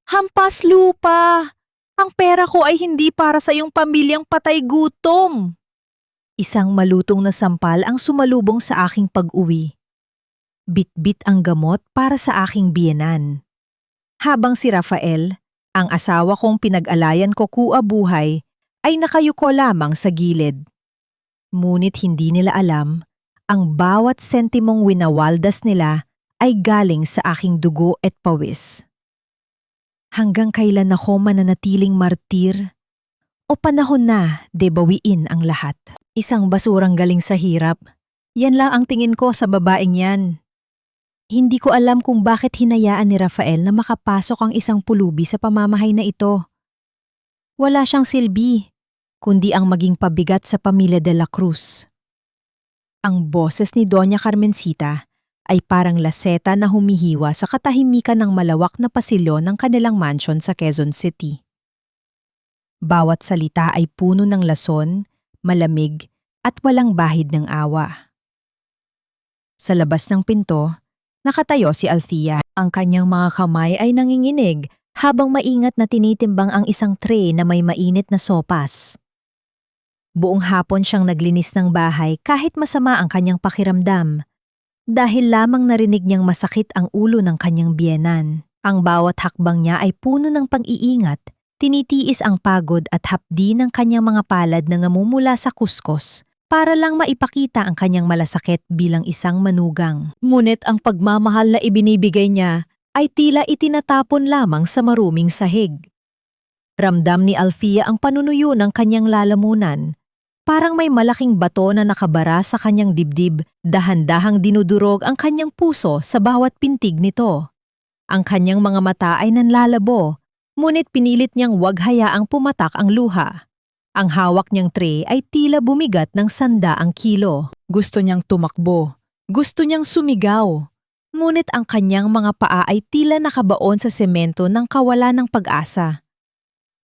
Hampas lupa! Ang pera ko ay hindi para sa iyong pamilyang patay gutom. Isang malutong na sampal ang sumalubong sa aking pag-uwi. Bit-bit ang gamot para sa aking biyenan. Habang si Rafael, ang asawa kong pinag-alayan ko buhay, ay nakayuko lamang sa gilid. Ngunit hindi nila alam, ang bawat sentimong winawaldas nila ay galing sa aking dugo at pawis. Hanggang kailan ako mananatiling martir? O panahon na de bawiin ang lahat? Isang basurang galing sa hirap. Yan lang ang tingin ko sa babaeng yan. Hindi ko alam kung bakit hinayaan ni Rafael na makapasok ang isang pulubi sa pamamahay na ito. Wala siyang silbi, kundi ang maging pabigat sa pamilya de la Cruz. Ang boses ni Doña Carmencita ay parang laseta na humihiwa sa katahimikan ng malawak na pasilyo ng kanilang mansion sa Quezon City. Bawat salita ay puno ng lason, malamig, at walang bahid ng awa. Sa labas ng pinto, nakatayo si Althea. Ang kanyang mga kamay ay nanginginig habang maingat na tinitimbang ang isang tray na may mainit na sopas. Buong hapon siyang naglinis ng bahay kahit masama ang kanyang pakiramdam. Dahil lamang narinig niyang masakit ang ulo ng kanyang biyenan. Ang bawat hakbang niya ay puno ng pag-iingat, tinitiis ang pagod at hapdi ng kanyang mga palad na namumula sa kuskus para lang maipakita ang kanyang malasakit bilang isang manugang. Ngunit ang pagmamahal na ibinibigay niya ay tila itinatapon lamang sa maruming sahig. Ramdam ni Althea ang panunuyo ng kanyang lalamunan. Parang may malaking bato na nakabara sa kanyang dibdib, dahan-dahang dinudurog ang kanyang puso sa bawat pintig nito. Ang kanyang mga mata ay nanlalabo, ngunit pinilit niyang wag hayaang pumatak ang luha. Ang hawak niyang tray ay tila bumigat ng 100 kilo. Gusto niyang tumakbo, gusto niyang sumigaw. Ngunit ang kanyang mga paa ay tila nakabaon sa semento ng kawalan ng pag-asa.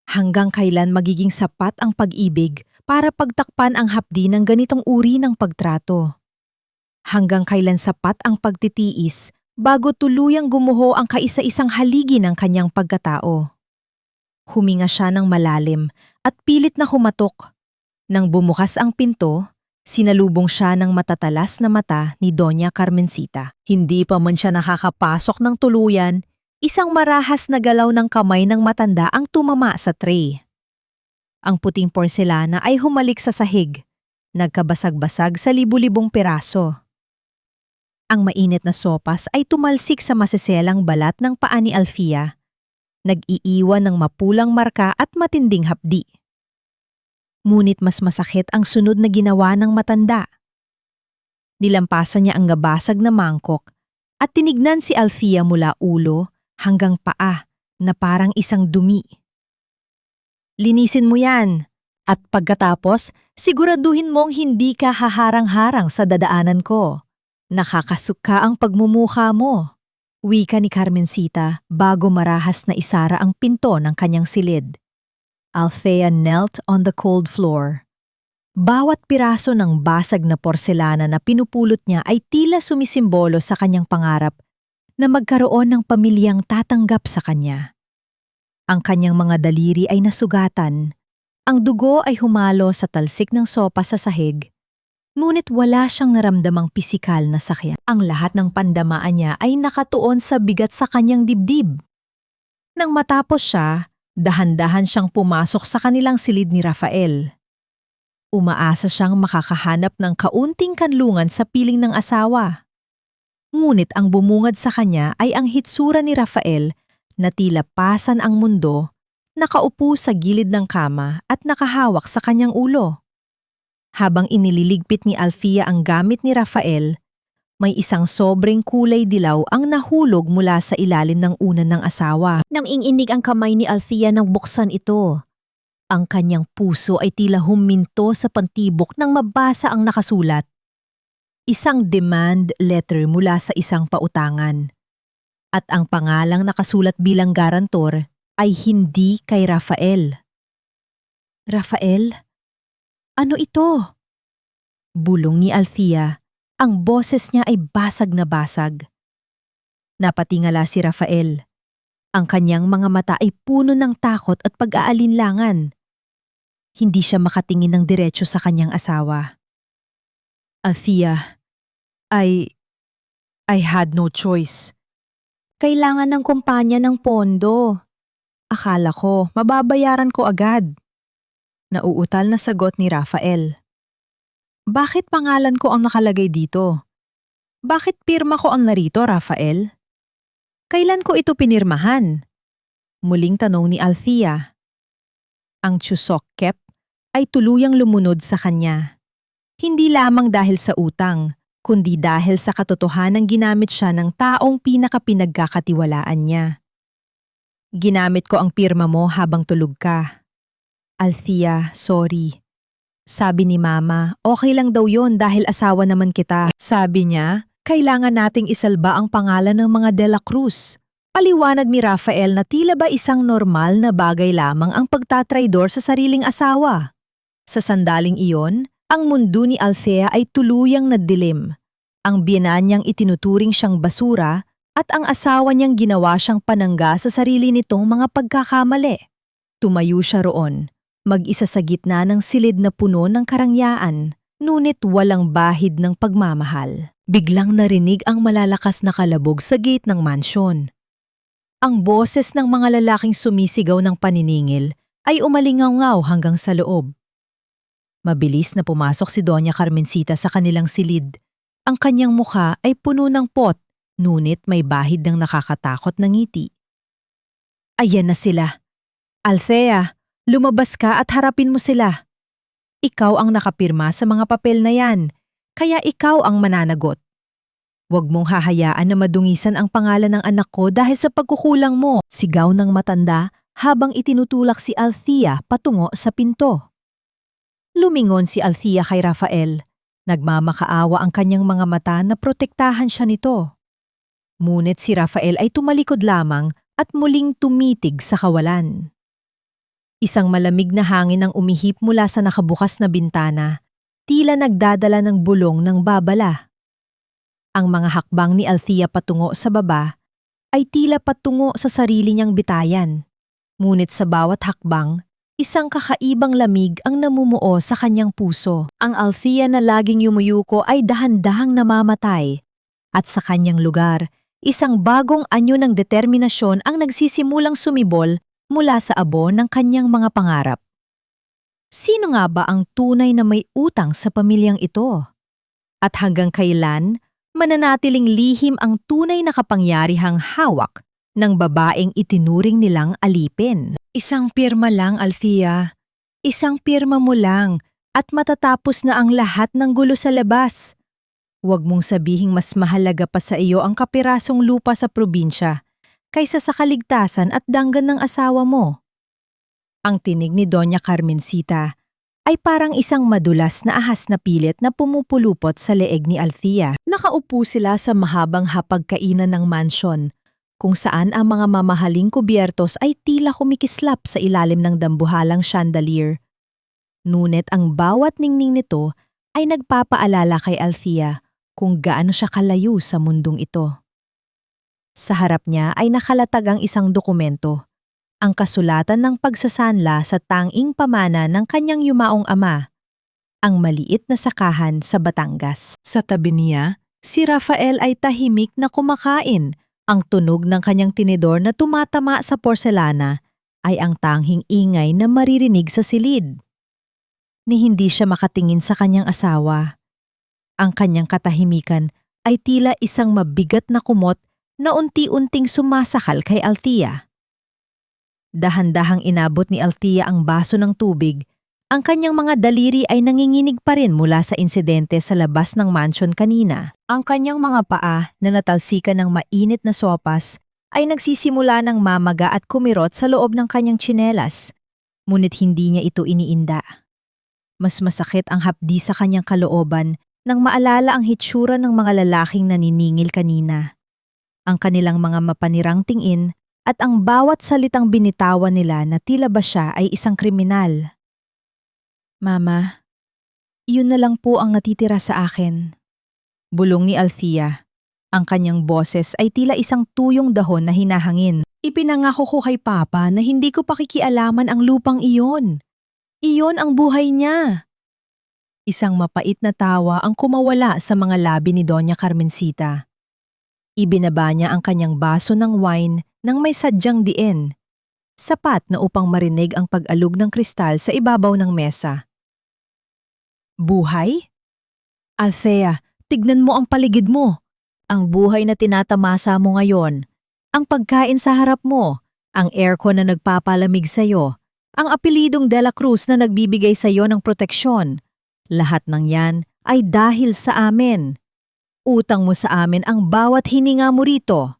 Hanggang kailan magiging sapat ang pag-ibig para pagtakpan ang hapdi ng ganitong uri ng pagtrato? Hanggang kailan sapat ang pagtitiis bago tuluyang gumuho ang kaisa-isang haligi ng kanyang pagkatao? Huminga siya ng malalim at pilit na humatok. Nang bumukas ang pinto, sinalubong siya ng matatalas na mata ni Doña Carmencita. Hindi pa man siya nakakapasok ng tuluyan, isang marahas na galaw ng kamay ng matanda ang tumama sa tray. Ang puting porselana ay humalik sa sahig, nagkabasag-basag sa libu-libong piraso. Ang mainit na sopas ay tumalsik sa masiselang balat ng paa ni Althea, nag-iiwan ng mapulang marka at matinding hapdi. Ngunit mas masakit ang sunod na ginawa ng matanda. Nilampasan niya ang gabasag na mangkok at tinignan si Althea mula ulo hanggang paa na parang isang dumi. Linisin mo yan. At pagkatapos, siguraduhin mong hindi ka haharang-harang sa dadaanan ko. Nakakasuka ang pagmumukha mo. Wika ni Carmencita bago marahas na isara ang pinto ng kanyang silid. Althea knelt on the cold floor. Bawat piraso ng basag na porselana na pinupulot niya ay tila sumisimbolo sa kanyang pangarap na magkaroon ng pamilyang tatanggap sa kanya. Ang kanyang mga daliri ay nasugatan. Ang dugo ay humalo sa talsik ng sopa sa sahig. Ngunit wala siyang naramdamang pisikal na sakit. Ang lahat ng pandamaan niya ay nakatuon sa bigat sa kanyang dibdib. Nang matapos siya, dahan-dahan siyang pumasok sa kanilang silid ni Rafael. Umaasa siyang makakahanap ng kaunting kanlungan sa piling ng asawa. Ngunit ang bumungad sa kanya ay ang hitsura ni Rafael na tila pasan ang mundo, nakaupo sa gilid ng kama at nakahawak sa kanyang ulo. Habang inililigpit ni Althea ang gamit ni Rafael, may isang sobrang kulay dilaw ang nahulog mula sa ilalim ng unan ng asawa. Nang inginig ang kamay ni Althea nang buksan ito. Ang kanyang puso ay tila huminto sa pantibok nang mabasa ang nakasulat. Isang demand letter mula sa isang pautangan. At ang pangalang nakasulat bilang garantor ay hindi kay Rafael. Rafael? Ano ito? Bulong ni Althea, ang boses niya ay basag na basag. Napatingala si Rafael. Ang kanyang mga mata ay puno ng takot at pag-aalinlangan. Hindi siya makatingin ng diretso sa kanyang asawa. Althea, I had no choice. Kailangan ng kumpanya ng pondo. Akala ko, mababayaran ko agad. Nauutal na sagot ni Rafael. Bakit pangalan ko ang nakalagay dito? Bakit pirma ko ang narito, Rafael? Kailan ko ito pinirmahan? Muling tanong ni Althea. Ang Chuseok ay tuluyang lumunod sa kanya. Hindi lamang dahil sa utang, kundi dahil sa katotohanang ginamit siya ng taong pinakapinagkakatiwalaan niya. Ginamit ko ang pirma mo habang tulog ka. Althea, sorry. Sabi ni Mama, okay lang daw yon dahil asawa naman kita. Sabi niya, kailangan nating isalba ang pangalan ng mga De La Cruz. Paliwanag ni Rafael na tila ba isang normal na bagay lamang ang pagtatraidor sa sariling asawa. Sa sandaling iyon, ang mundo ni Althea ay tuluyang nagdilim. Ang biyenan niyang itinuturing siyang basura at ang asawa niyang ginawa siyang panangga sa sarili nitong mga pagkakamali. Tumayo siya roon, mag-isa sa gitna ng silid na puno ng karangyaan, ngunit walang bahid ng pagmamahal. Biglang narinig ang malalakas na kalabog sa gate ng mansyon. Ang boses ng mga lalaking sumisigaw ng paniningil ay umalingaw-ngaw hanggang sa loob. Mabilis na pumasok si Doña Carmencita sa kanilang silid. Ang kanyang mukha ay puno ng pot, ngunit may bahid ng nakakatakot na ngiti. Ayan na sila. Althea, lumabas ka at harapin mo sila. Ikaw ang nakapirma sa mga papel na yan, kaya ikaw ang mananagot. Huwag mong hahayaan na madungisan ang pangalan ng anak ko dahil sa pagkukulang mo, sigaw ng matanda habang itinutulak si Althea patungo sa pinto. Lumingon si Althea kay Rafael. Nagmamakaawa ang kanyang mga mata na protektahan siya nito. Ngunit si Rafael ay tumalikod lamang at muling tumitig sa kawalan. Isang malamig na hangin ang umihip mula sa nakabukas na bintana, tila nagdadala ng bulong ng babala. Ang mga hakbang ni Althea patungo sa baba ay tila patungo sa sarili niyang bitayan. Ngunit sa bawat hakbang, isang kakaibang lamig ang namumuo sa kanyang puso. Ang Althea na laging yumuyuko ay dahan-dahang namamatay. At sa kanyang lugar, isang bagong anyo ng determinasyon ang nagsisimulang sumibol mula sa abo ng kanyang mga pangarap. Sino nga ba ang tunay na may utang sa pamilyang ito? At hanggang kailan, mananatiling lihim ang tunay na kapangyarihang hawak ng babaeng itinuring nilang alipin? Isang pirma lang, Althea. Isang pirma mo lang at matatapos na ang lahat ng gulo sa labas. Huwag mong sabihing mas mahalaga pa sa iyo ang kapirasong lupa sa probinsya kaysa sa kaligtasan at danggan ng asawa mo. Ang tinig ni Doña Carmencita ay parang isang madulas na ahas na pilit na pumupulupot sa leeg ni Althea. Nakaupo sila sa mahabang hapagkainan ng mansyon, kung saan ang mga mamahaling kubyertos ay tila kumikislap sa ilalim ng dambuhalang chandelier. Ngunit ang bawat ningning nito ay nagpapaalala kay Althea kung gaano siya kalayo sa mundong ito. Sa harap niya ay nakalatag ang isang dokumento, ang kasulatan ng pagsasanla sa tanging pamana ng kanyang yumaong ama, ang maliit na sakahan sa Batangas. Sa tabi niya, si Rafael ay tahimik na kumakain. Ang tunog ng kanyang tinidor na tumatama sa porselana ay ang tanging ingay na maririnig sa silid. Ni hindi siya makatingin sa kanyang asawa. Ang kanyang katahimikan ay tila isang mabigat na kumot na unti-unting sumasakal kay Althea. Dahan-dahang inabot ni Althea ang baso ng tubig. Ang kanyang mga daliri ay nanginginig pa rin mula sa insidente sa labas ng mansyon kanina. Ang kanyang mga paa na natalsikan ng mainit na sopas ay nagsisimula ng mamaga at kumirot sa loob ng kanyang tsinelas. Ngunit hindi niya ito iniinda. Mas masakit ang hapdi sa kanyang kalooban nang maalala ang hitsura ng mga lalaking naniningil kanina. Ang kanilang mga mapanirang tingin at ang bawat salitang binitawan nila na tila ba siya ay isang kriminal. Mama, yun na lang po ang natitira sa akin. Bulong ni Althea. Ang kanyang boses ay tila isang tuyong dahon na hinahangin. Ipinangako ko kay Papa na hindi ko pakikialaman ang lupang iyon. Iyon ang buhay niya. Isang mapait na tawa ang kumawala sa mga labi ni Doña Carmencita. Ibinaba niya ang kanyang baso ng wine nang may sadyang diin, sapat na upang marinig ang pag-alog ng kristal sa ibabaw ng mesa. Buhay? Althea, tignan mo ang paligid mo. Ang buhay na tinatamasa mo ngayon, ang pagkain sa harap mo, ang aircon na nagpapalamig sa'yo, ang apelidong De La Cruz na nagbibigay sa'yo ng proteksyon. Lahat ng yan ay dahil sa amin. Utang mo sa amin ang bawat hininga mo rito.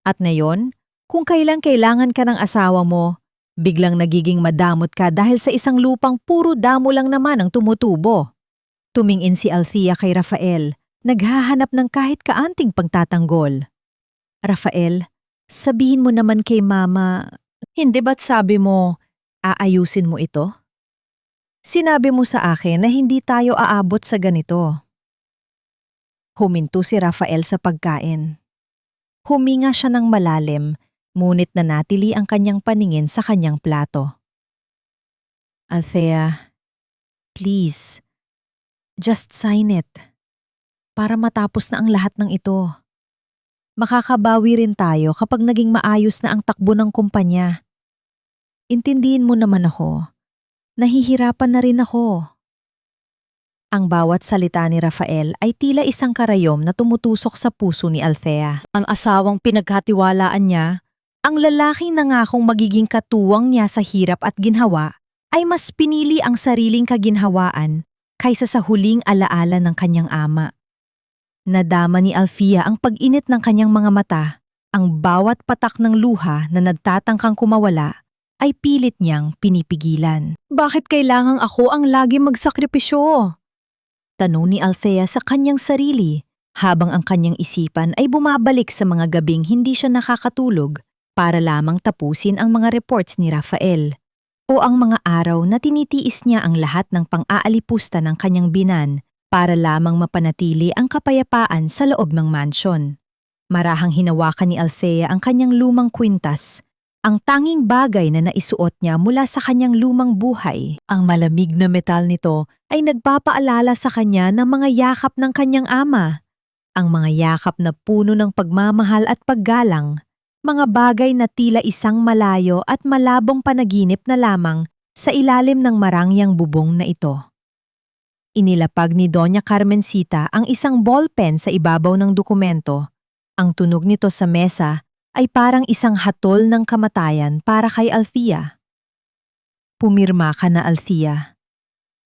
At ngayon, kung kailan kailangan ka ng asawa mo, biglang nagiging madamot ka dahil sa isang lupang puro damo lang naman ang tumutubo. Tumingin si Althea kay Rafael, naghahanap ng kahit kaanting pagtatanggol. Rafael, sabihin mo naman kay Mama, hindi ba't sabi mo, aayusin mo ito? Sinabi mo sa akin na hindi tayo aabot sa ganito. Huminto si Rafael sa pagkain. Huminga siya ng malalim, ngunit nanatili ang kanyang paningin sa kanyang plato. Althea, please, just sign it. Para matapos na ang lahat ng ito. Makakabawi rin tayo kapag naging maayos na ang takbo ng kumpanya. Intindihin mo naman ako. Nahihirapan na rin ako. Ang bawat salita ni Rafael ay tila isang karayom na tumutusok sa puso ni Althea. Ang asawang pinagkatiwalaan niya, ang lalaking nangakong magiging katuwang niya sa hirap at ginhawa, ay mas pinili ang sariling kaginhawaan kaysa sa huling alaala ng kanyang ama. Nadama ni Althea ang pag-init ng kanyang mga mata, ang bawat patak ng luha na nagtatangkang kumawala ay pilit niyang pinipigilan. Bakit kailangang ako ang lagi magsakripisyo? Tanong ni Althea sa kanyang sarili habang ang kanyang isipan ay bumabalik sa mga gabing hindi siya nakakatulog para lamang tapusin ang mga reports ni Rafael o ang mga araw na tinitiis niya ang lahat ng pang-aalipusta ng kanyang binan para lamang mapanatili ang kapayapaan sa loob ng mansyon. Marahang hinawakan ni Althea ang kanyang lumang kwintas, ang tanging bagay na naisuot niya mula sa kanyang lumang buhay. Ang malamig na metal nito ay nagpapaalala sa kanya ng mga yakap ng kanyang ama. Ang mga yakap na puno ng pagmamahal at paggalang, mga bagay na tila isang malayo at malabong panaginip na lamang sa ilalim ng marangyang bubong na ito. Inilapag ni Doña Carmencita ang isang ballpen sa ibabaw ng dokumento. Ang tunog nito sa mesa ay parang isang hatol ng kamatayan para kay Althea. Pumirma ka na, Althea.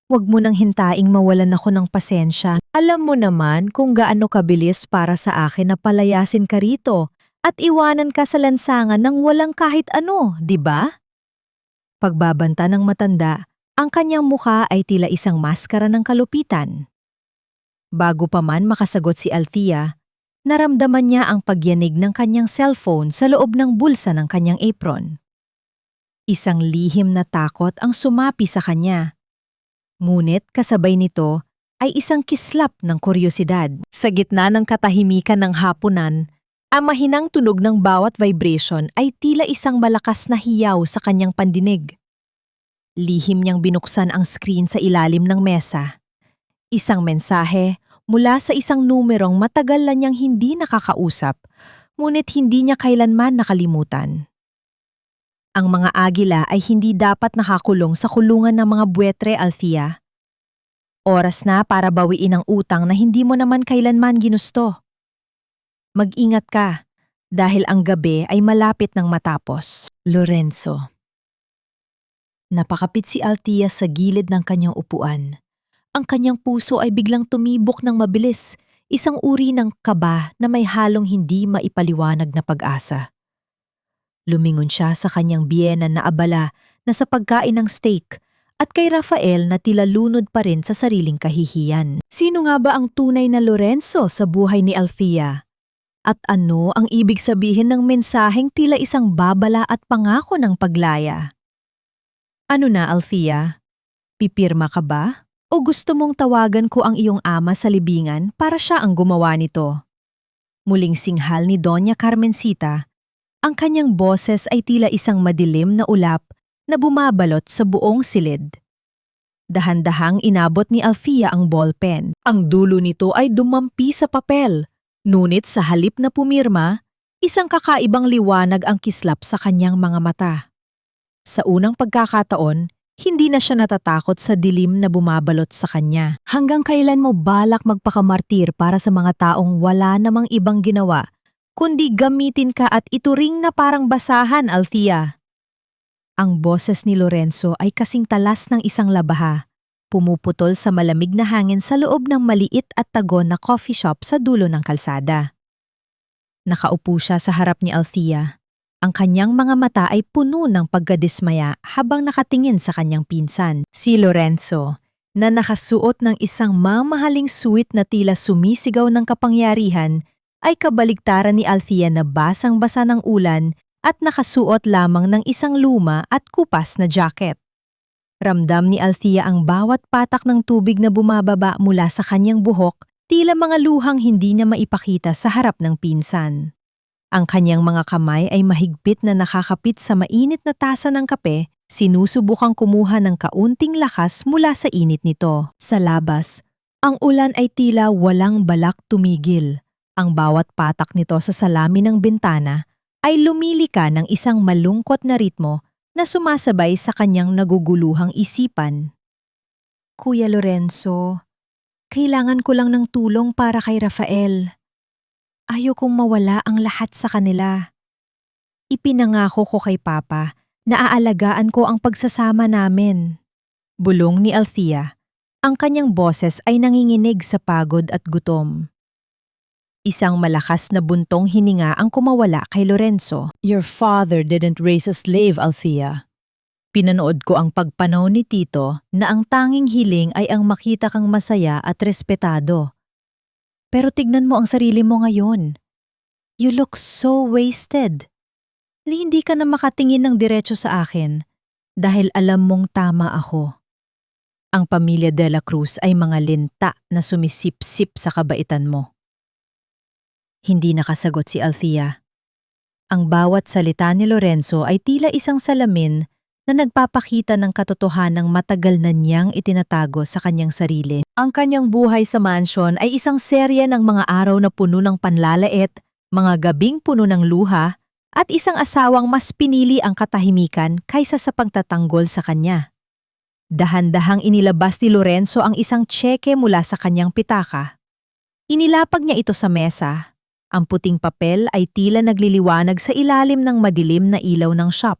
Huwag mo nang hintaing mawalan ako ng pasensya. Alam mo naman kung gaano kabilis para sa akin na palayasin ka rito at iwanan ka sa lansangan ng walang kahit ano, di ba? Pagbabanta ng matanda, ang kanyang mukha ay tila isang maskara ng kalupitan. Bago pa man makasagot si Althea, naramdaman niya ang pagyanig ng kanyang cellphone sa loob ng bulsa ng kanyang apron. Isang lihim na takot ang sumapi sa kanya. Ngunit kasabay nito ay isang kislap ng kuryosidad. Sa gitna ng katahimikan ng hapunan, ang mahinang tunog ng bawat vibration ay tila isang malakas na hiyaw sa kanyang pandinig. Lihim niyang binuksan ang screen sa ilalim ng mesa. Isang mensahe mula sa isang numerong matagal na niyang hindi nakakausap, ngunit hindi niya kailanman nakalimutan. Ang mga agila ay hindi dapat nakakulong sa kulungan ng mga buwetre, Althea. Oras na para bawiin ang utang na hindi mo naman kailanman ginusto. Mag-ingat ka, dahil ang gabi ay malapit ng matapos. Lorenzo. Napakapit si Althea sa gilid ng kanyang upuan. Ang kanyang puso ay biglang tumibok ng mabilis, isang uri ng kaba na may halong hindi maipaliwanag na pag-asa. Lumingon siya sa kanyang biyenan na abala na sa pagkain ng steak at kay Rafael na tila lunod pa rin sa sariling kahihiyan. Sino nga ba ang tunay na Lorenzo sa buhay ni Althea? At ano ang ibig sabihin ng mensaheng tila isang babala at pangako ng paglaya? Ano na, Althea? Pipirma ka ba? O gusto mong tawagan ko ang iyong ama sa libingan para siya ang gumawa nito? Muling singhal ni Doña Carmencita Ang kanyang boses ay tila isang madilim na ulap na bumabalot sa buong silid. Dahan-dahang inabot ni Althea ang ballpen. Ang dulo nito ay dumampi sa papel, ngunit sa halip na pumirma, isang kakaibang liwanag ang kislap sa kanyang mga mata. Sa unang pagkakataon, hindi na siya natatakot sa dilim na bumabalot sa kanya. Hanggang kailan mo balak magpakamartir para sa mga taong wala namang ibang ginawa, kundi gamitin ka at ituring na parang basahan, Althea? Ang boses ni Lorenzo ay kasing talas ng isang labaha, pumuputol sa malamig na hangin sa loob ng maliit at tagon na coffee shop sa dulo ng kalsada. Nakaupo siya sa harap ni Althea. Ang kanyang mga mata ay puno ng pagkadismaya habang nakatingin sa kanyang pinsan, si Lorenzo, na nakasuot ng isang mamahaling suit na tila sumisigaw ng kapangyarihan, ay kabaligtaran ni Althea na basang-basa ng ulan at nakasuot lamang ng isang luma at kupas na jacket. Ramdam ni Althea ang bawat patak ng tubig na bumababa mula sa kanyang buhok, tila mga luhang hindi niya maipakita sa harap ng pinsan. Ang kanyang mga kamay ay mahigpit na nakakapit sa mainit na tasa ng kape, sinusubukang kumuha ng kaunting lakas mula sa init nito. Sa labas, ang ulan ay tila walang balak tumigil. Ang bawat patak nito sa salamin ng bintana ay lumilika ng isang malungkot na ritmo na sumasabay sa kanyang naguguluhang isipan. Kuya Lorenzo, kailangan ko lang ng tulong para kay Rafael. Ayokong mawala ang lahat sa kanila. Ipinangako ko kay Papa na aalagaan ko ang pagsasama namin. Bulong ni Althea. Ang kanyang boses ay nanginginig sa pagod at gutom. Isang malakas na buntong hininga ang kumawala kay Lorenzo. Your father didn't raise a slave, Althea. Pinanood ko ang pagpanaw ni Tito na ang tanging hiling ay ang makita kang masaya at respetado. Pero tignan mo ang sarili mo ngayon. You look so wasted. Hindi ka na makatingin ng diretso sa akin dahil alam mong tama ako. Ang pamilya De La Cruz ay mga linta na sumisip-sip sa kabaitan mo. Hindi nakasagot si Althea. Ang bawat salita ni Lorenzo ay tila isang salamin na nagpapakita ng katotohanang matagal na niyang itinatago sa kanyang sarili. Ang kanyang buhay sa mansion ay isang serye ng mga araw na puno ng panlalait, mga gabing puno ng luha, at isang asawang mas pinili ang katahimikan kaysa sa pagtatanggol sa kanya. Dahan-dahang inilabas ni Lorenzo ang isang tseke mula sa kanyang pitaka. Inilapag niya ito sa mesa. Ang puting papel ay tila nagliliwanag sa ilalim ng madilim na ilaw ng shop.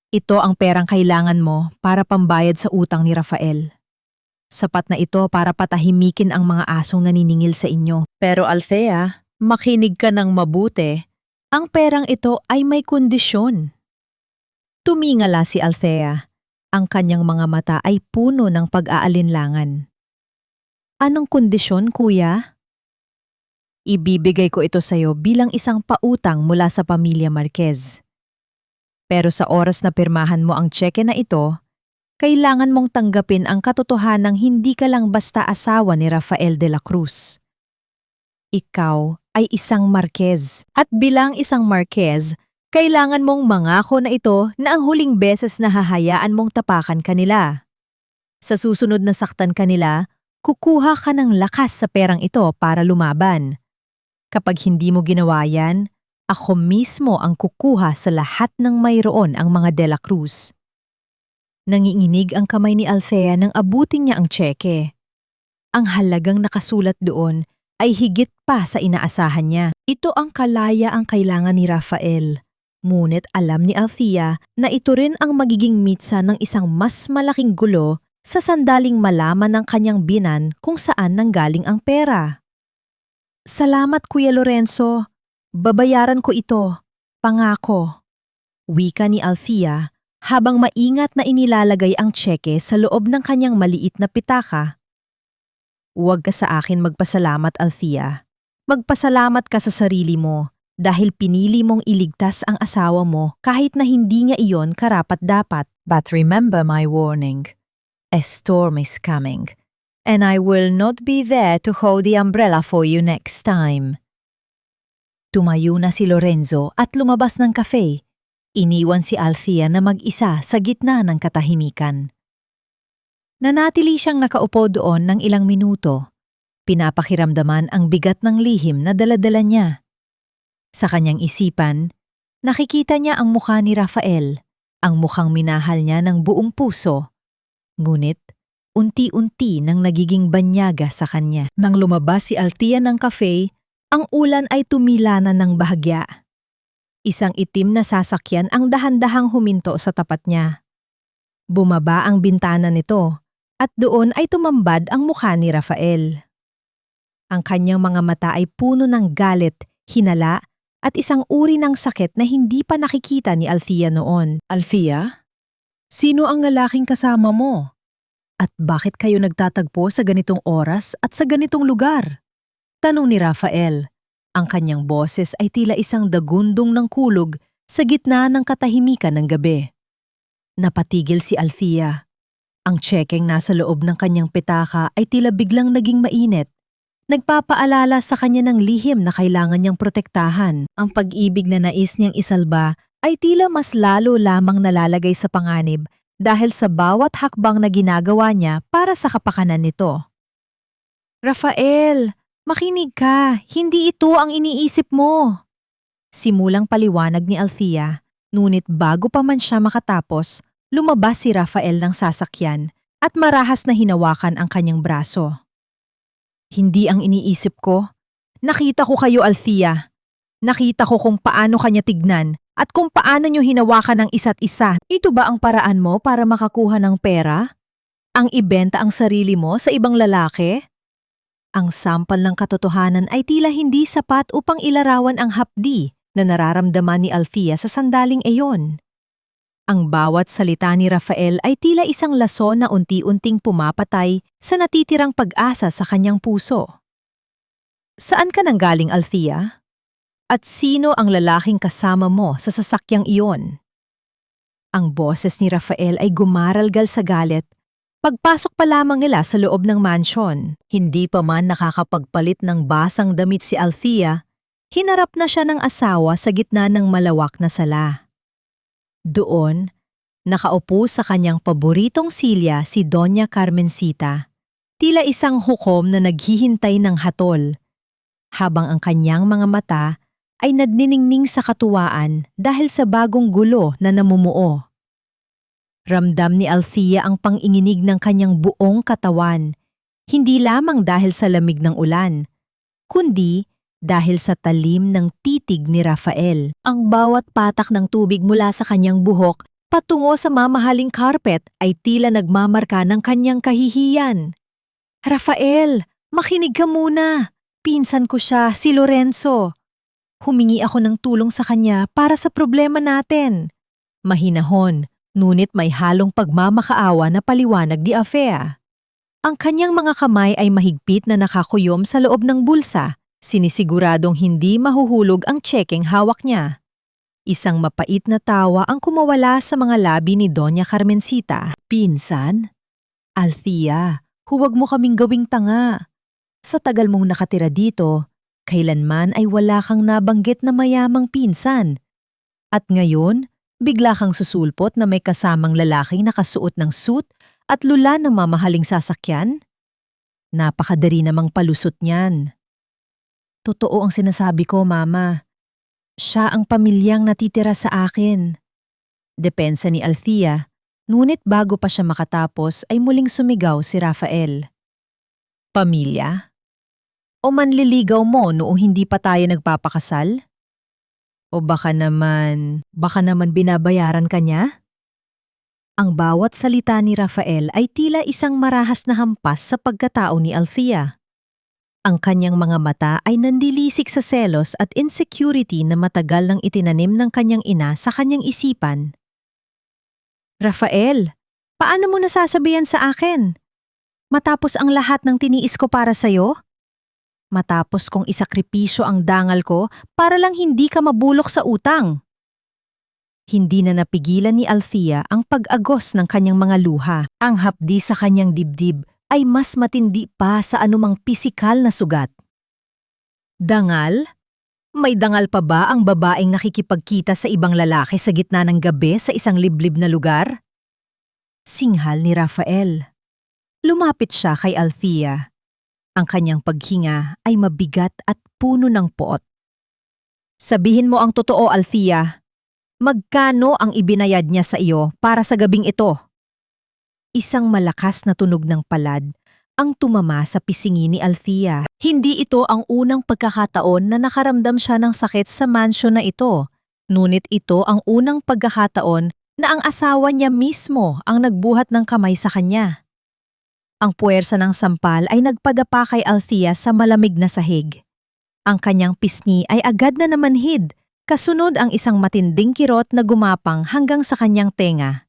Ito ang perang kailangan mo para pambayad sa utang ni Rafael. Sapat na ito para patahimikin ang mga asong naniningil sa inyo. Pero Althea, makinig ka ng mabuti. Ang perang ito ay may kondisyon. Tumingala si Althea. Ang kanyang mga mata ay puno ng pag-aalinlangan. Anong kondisyon, kuya? Ibibigay ko ito sa'yo bilang isang pautang mula sa pamilya Marquez. Pero sa oras na pirmahan mo ang tseke na ito, kailangan mong tanggapin ang katotohanang hindi ka lang basta asawa ni Rafael de la Cruz. Ikaw ay isang Marquez. At bilang isang Marquez, kailangan mong mangako na ito na ang huling beses na hahayaan mong tapakan kanila. Sa susunod na saktan kanila, kukuha ka ng lakas sa perang ito para lumaban. Kapag hindi mo ginawa yan, ako mismo ang kukuha sa lahat ng mayroon ang mga De La Cruz. Nanginginig ang kamay ni Althea nang abutin niya ang tseke. Ang halagang nakasulat doon ay higit pa sa inaasahan niya. Ito ang kalaya ang kailangan ni Rafael. Ngunit alam ni Althea na ito rin ang magiging mitsa ng isang mas malaking gulo sa sandaling malaman ng kanyang binan kung saan nanggaling ang pera. Salamat, Kuya Lorenzo. Babayaran ko ito. Pangako. Wika ni Althea habang maingat na inilalagay ang tseke sa loob ng kanyang maliit na pitaka. Huwag ka sa akin magpasalamat, Althea. Magpasalamat ka sa sarili mo dahil pinili mong iligtas ang asawa mo kahit na hindi niya iyon karapat-dapat. But remember my warning. A storm is coming. And I will not be there to hold the umbrella for you next time. Tumayo na si Lorenzo at lumabas ng cafe. Iniwan si Althea na mag-isa sa gitna ng katahimikan. Nanatili siyang nakaupo doon ng ilang minuto. Pinapakiramdaman ang bigat ng lihim na daladala niya. Sa kanyang isipan, nakikita niya ang mukha ni Rafael, ang mukhang minahal niya ng buong puso. Ngunit, unti-unti nang nagiging banyaga sa kanya. Nang lumabas si Althea ng cafe, ang ulan ay tumilanan ng bahagya. Isang itim na sasakyan ang dahan-dahang huminto sa tapat niya. Bumaba ang bintana nito at doon ay tumambad ang mukha ni Rafael. Ang kanyang mga mata ay puno ng galit, hinala at isang uri ng sakit na hindi pa nakikita ni Althea noon. Althea? Sino ang lalaking kasama mo? At bakit kayo nagtatagpo sa ganitong oras at sa ganitong lugar? Tanong ni Rafael. Ang kanyang boses ay tila isang dagundong ng kulog sa gitna ng katahimikan ng gabi. Napatigil si Althea. Ang tsekeng nasa loob ng kanyang pitaka ay tila biglang naging mainit. Nagpapaalala sa kanya ng lihim na kailangan niyang protektahan. Ang pag-ibig na nais niyang isalba ay tila mas lalo lamang nalalagay sa panganib dahil sa bawat hakbang na ginagawa niya para sa kapakanan nito. Rafael! Makinig ka, hindi ito ang iniisip mo. Simulang paliwanag ni Althea, ngunit bago pa man siya makatapos, lumabas si Rafael ng sasakyan at marahas na hinawakan ang kanyang braso. Hindi ang iniisip ko. Nakita ko kayo, Althea. Nakita ko kung paano kanya tignan at kung paano nyo hinawakan ng isa't isa. Ito ba ang paraan mo para makakuha ng pera? Ang ibenta ang sarili mo sa ibang lalaki? Ang sampal ng katotohanan ay tila hindi sapat upang ilarawan ang hapdi na nararamdaman ni Althea sa sandaling iyon. Ang bawat salita ni Rafael ay tila isang laso na unti-unting pumapatay sa natitirang pag-asa sa kanyang puso. Saan ka nanggaling, Althea? At sino ang lalaking kasama mo sa sasakyang iyon? Ang boses ni Rafael ay gumaralgal sa galit. Pagpasok pa lamang nila sa loob ng mansyon, hindi pa man nakakapagpalit ng basang damit si Althea, hinarap na siya ng asawa sa gitna ng malawak na sala. Doon, nakaupo sa kanyang paboritong silya si Doña Carmencita, tila isang hukom na naghihintay ng hatol, habang ang kanyang mga mata ay nagniningning sa katuwaan dahil sa bagong gulo na namumuo. Ramdam ni Althea ang panginginig ng kanyang buong katawan, hindi lamang dahil sa lamig ng ulan, kundi dahil sa talim ng titig ni Rafael. Ang bawat patak ng tubig mula sa kanyang buhok patungo sa mamahaling carpet ay tila nagmamarka ng kanyang kahihiyan. Rafael, makinig ka muna. Pinsan ko siya, si Lorenzo. Humingi ako ng tulong sa kanya para sa problema natin. Mahinahon. Ngunit may halong pagmamakaawa na paliwanag ni Althea. Ang kanyang mga kamay ay mahigpit na nakakuyom sa loob ng bulsa, sinisiguradong hindi mahuhulog ang tsekeng hawak niya. Isang mapait na tawa ang kumawala sa mga labi ni Doña Carmencita. Pinsan? Althea, huwag mo kaming gawing tanga. Sa tagal mong nakatira dito, kailanman ay wala kang nabanggit na mayamang pinsan. At ngayon, bigla kang susulpot na may kasamang lalaking nakasuot ng suit at lula ng mamahaling sasakyan? Napakadari namang palusot niyan. Totoo ang sinasabi ko, Mama. Siya ang pamilyang natitira sa akin. Depensa ni Althea, ngunit bago pa siya makatapos ay muling sumigaw si Rafael. Pamilya? O manliligaw mo noong hindi pa tayo nagpapakasal? O baka naman binabayaran ka niya? Ang bawat salita ni Rafael ay tila isang marahas na hampas sa pagkatao ni Althea. Ang kanyang mga mata ay nandilisik sa selos at insecurity na matagal nang itinanim ng kanyang ina sa kanyang isipan. Rafael, paano mo nasasabihan sa akin? Matapos ang lahat ng tiniis ko para sa'yo? Matapos kong isakripisyo ang dangal ko para lang hindi ka mabulok sa utang. Hindi na napigilan ni Althea ang pag-agos ng kanyang mga luha. Ang hapdi sa kanyang dibdib ay mas matindi pa sa anumang pisikal na sugat. Dangal? May dangal pa ba ang babaeng nakikipagkita sa ibang lalaki sa gitna ng gabi sa isang liblib na lugar? Singhal ni Rafael. Lumapit siya kay Althea. Ang kanyang paghinga ay mabigat at puno ng poot. Sabihin mo ang totoo, Althea. Magkano ang ibinayad niya sa iyo para sa gabing ito? Isang malakas na tunog ng palad ang tumama sa pisingi ni Althea. Hindi ito ang unang pagkakataon na nakaramdam siya ng sakit sa mansyon na ito. Ngunit ito ang unang pagkakataon na ang asawa niya mismo ang nagbuhat ng kamay sa kanya. Ang puwersa ng sampal ay nagpadapa kay Althea sa malamig na sahig. Ang kanyang pisngi ay agad na namanhid, kasunod ang isang matinding kirot na gumapang hanggang sa kanyang tenga.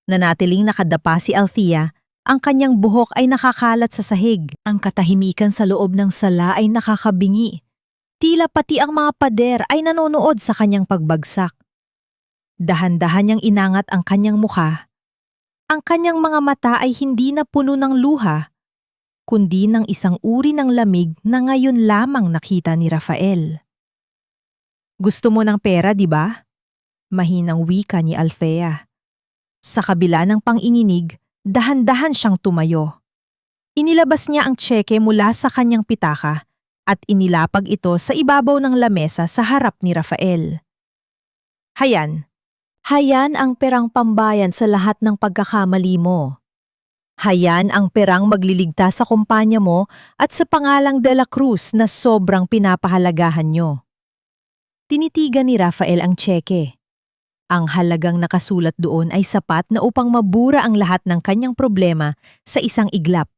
Nanatiling nakadapa si Althea. Ang kanyang buhok ay nakakalat sa sahig. Ang katahimikan sa loob ng sala ay nakakabingi. Tila pati ang mga pader ay nanonood sa kanyang pagbagsak. Dahan-dahan niyang inangat ang kanyang mukha. Ang kanyang mga mata ay hindi na puno ng luha, kundi ng isang uri ng lamig na ngayon lamang nakita ni Rafael. Gusto mo ng pera, di ba? Mahinang wika ni Althea. Sa kabila ng panginginig, dahan-dahan siyang tumayo. Inilabas niya ang tseke mula sa kanyang pitaka at inilapag ito sa ibabaw ng lamesa sa harap ni Rafael. Hayan. Hayan ang perang pambayan sa lahat ng pagkakamali mo. Hayan ang perang magliligtas sa kumpanya mo at sa pangalang De La Cruz na sobrang pinapahalagahan nyo. Tinitigan ni Rafael ang tseke. Ang halagang nakasulat doon ay sapat na upang mabura ang lahat ng kanyang problema sa isang iglap.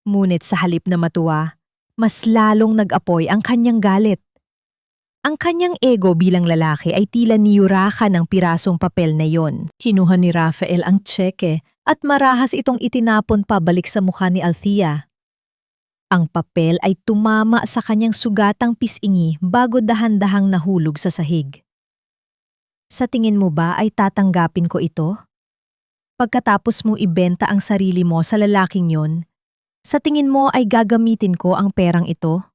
Ngunit sa halip na matuwa, mas lalong nag-apoy ang kanyang galit. Ang kanyang ego bilang lalaki ay tila niyurakan ng pirasong papel na yon. Kinuha ni Rafael ang tseke at marahas itong itinapon pabalik sa mukha ni Althea. Ang papel ay tumama sa kanyang sugatang pisingi bago dahan-dahang nahulog sa sahig. Sa tingin mo ba ay tatanggapin ko ito? Pagkatapos mo ibenta ang sarili mo sa lalaking yon, sa tingin mo ay gagamitin ko ang perang ito?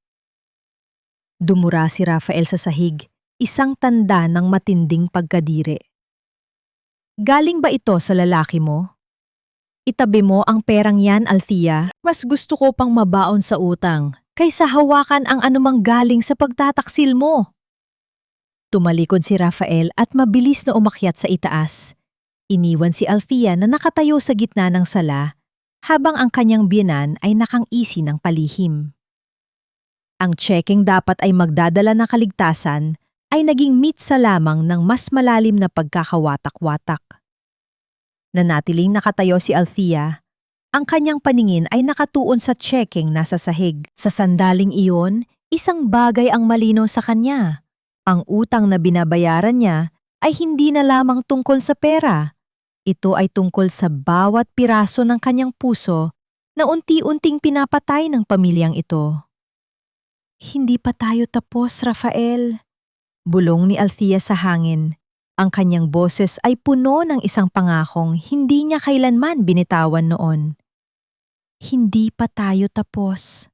Dumura si Rafael sa sahig, isang tanda ng matinding pagkadiri. Galing ba ito sa lalaki mo? Itabi mo ang perang yan, Althea. Mas gusto ko pang mabaon sa utang kaysa hawakan ang anumang galing sa pagtataksil mo. Tumalikod si Rafael at mabilis na umakyat sa itaas. Iniwan si Althea na nakatayo sa gitna ng sala habang ang kanyang biyenan ay nakangisi ng palihim. Ang tsekeng dapat ay magdadala ng kaligtasan ay naging mitsa lamang ng mas malalim na pagkakawatak-watak. Nanatiling nakatayo si Althea. Ang kanyang paningin ay nakatuon sa tsekeng nasa sahig. Sa sandaling iyon, isang bagay ang malinaw sa kanya. Ang utang na binabayaran niya ay hindi na lamang tungkol sa pera. Ito ay tungkol sa bawat piraso ng kanyang puso na unti-unting pinapatay ng pamilyang ito. Hindi pa tayo tapos, Rafael. Bulong ni Althea sa hangin. Ang kanyang boses ay puno ng isang pangakong hindi niya kailanman binitawan noon. Hindi pa tayo tapos.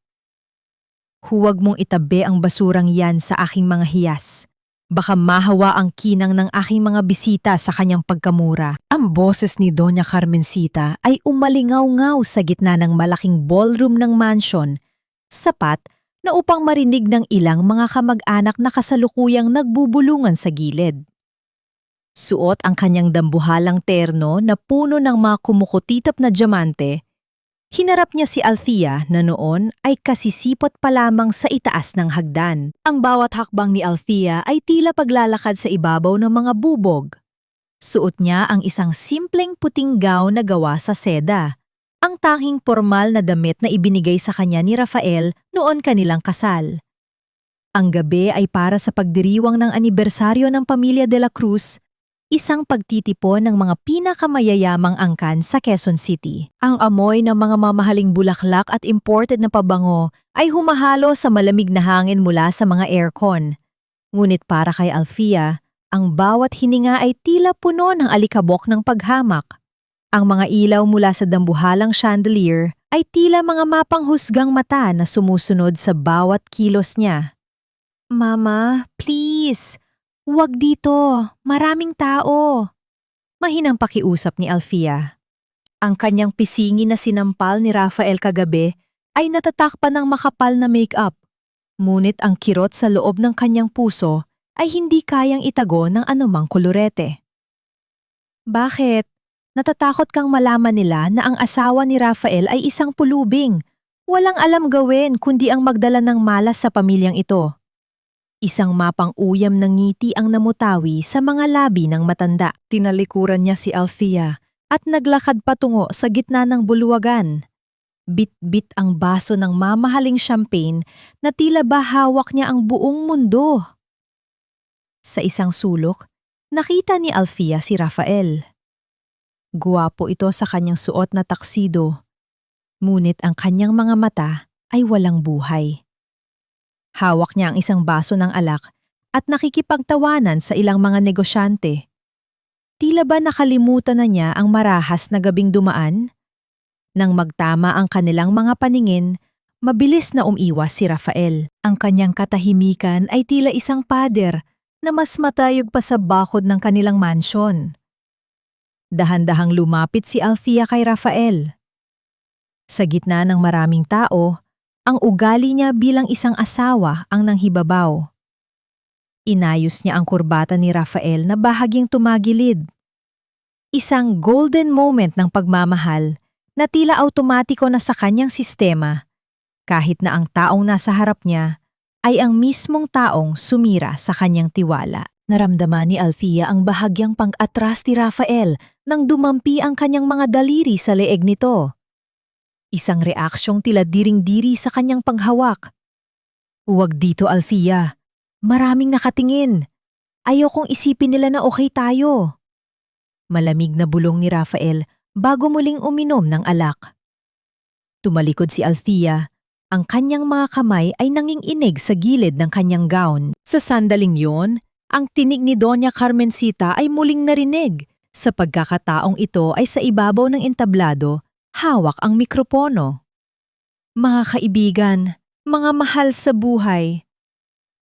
Huwag mong itabi ang basurang yan sa aking mga hiyas. Baka mahawa ang kinang ng aking mga bisita sa kanyang pagkamura. Ang boses ni Doña Carmencita ay umalingaw-ngaw sa gitna ng malaking ballroom ng mansion, sapat na upang marinig ng ilang mga kamag-anak na kasalukuyang nagbubulungan sa gilid. Suot ang kanyang dambuhalang terno na puno ng mga kumukutitap na diamante. Hinarap niya si Althea na noon ay kasisipot pa lamang sa itaas ng hagdan. Ang bawat hakbang ni Althea ay tila paglalakad sa ibabaw ng mga bubog. Suot niya ang isang simpleng puting gown na gawa sa seda, ang tanging formal na damit na ibinigay sa kanya ni Rafael noon kanilang kasal. Ang gabi ay para sa pagdiriwang ng anibersaryo ng pamilya De La Cruz, isang pagtitipon ng mga pinakamayayamang angkan sa Quezon City. Ang amoy ng mga mamahaling bulaklak at imported na pabango ay humahalo sa malamig na hangin mula sa mga aircon. Ngunit para kay Althea, ang bawat hininga ay tila puno ng alikabok ng paghamak. Ang mga ilaw mula sa dambuhalang chandelier ay tila mga mapanghusgang mata na sumusunod sa bawat kilos niya. Mama, please. Huwag dito. Maraming tao. Mahinang pakiusap ni Alfia. Ang kanyang pisingi na sinampal ni Rafael kagabi ay natatakpan ng makapal na make-up. Ngunit ang kirot sa loob ng kanyang puso ay hindi kayang itago ng anumang kolorete. Bakit? Natatakot kang malaman nila na ang asawa ni Rafael ay isang pulubing. Walang alam gawin kundi ang magdala ng malas sa pamilyang ito. Isang mapang uyam ng ngiti ang namutawi sa mga labi ng matanda. Tinalikuran niya si Alfia at naglakad patungo sa gitna ng bulwagan. Bit-bit ang baso ng mamahaling champagne na tila ba hawak niya ang buong mundo. Sa isang sulok, nakita ni Alfia si Rafael. Guwapo ito sa kanyang suot na taksido, ngunit ang kanyang mga mata ay walang buhay. Hawak niya ang isang baso ng alak at nakikipagtawanan sa ilang mga negosyante. Tila ba nakalimutan na niya ang marahas na gabing dumaan? Nang magtama ang kanilang mga paningin, mabilis na umiwas si Rafael. Ang kanyang katahimikan ay tila isang pader na mas matayog pa sa bakod ng kanilang mansyon. Dahan-dahang lumapit si Alfia kay Rafael. Sa gitna ng maraming tao, ang ugali niya bilang isang asawa ang nanghibabaw. Inayos niya ang kurbata ni Rafael na bahagyang tumagilid. Isang golden moment ng pagmamahal na tila automatiko na sa kanyang sistema, kahit na ang taong nasa harap niya ay ang mismong taong sumira sa kanyang tiwala. Naramdaman ni Alfia ang bahagyang pang-atras ni Rafael nang dumampi ang kanyang mga daliri sa leeg nito. Isang reaksyong tila diring-diri sa kanyang paghawak. Huwag dito, Alfia. Maraming nakatingin. Ayokong isipin nila na okay tayo. Malamig na bulong ni Rafael bago muling uminom ng alak. Tumalikod si Alfia. Ang kanyang mga kamay ay nanginginig sa gilid ng kanyang gown. Sa sandaling yon, ang tinig ni Doña Carmencita ay muling narinig. Sa pagkakataong ito ay sa ibabaw ng entablado, hawak ang mikropono. Mga kaibigan, mga mahal sa buhay.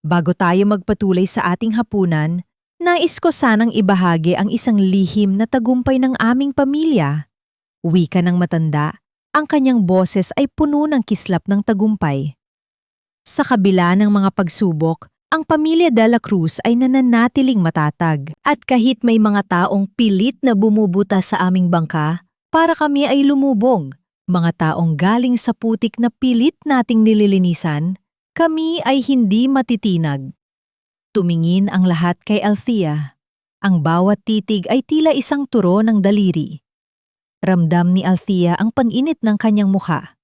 Bago tayo magpatuloy sa ating hapunan, nais ko sanang ibahagi ang isang lihim na tagumpay ng aming pamilya. Wika ng matanda, ang kanyang boses ay puno ng kislap ng tagumpay. Sa kabila ng mga pagsubok, ang pamilya de la Cruz ay nananatiling matatag. At kahit may mga taong pilit na bumubuta sa aming bangka, para kami ay lumubog. Mga taong galing sa putik na pilit nating nililinisan, kami ay hindi matitinag. Tumingin ang lahat kay Alfia. Ang bawat titig ay tila isang turo ng daliri. Ramdam ni Alfia ang pag-init ng kanyang mukha.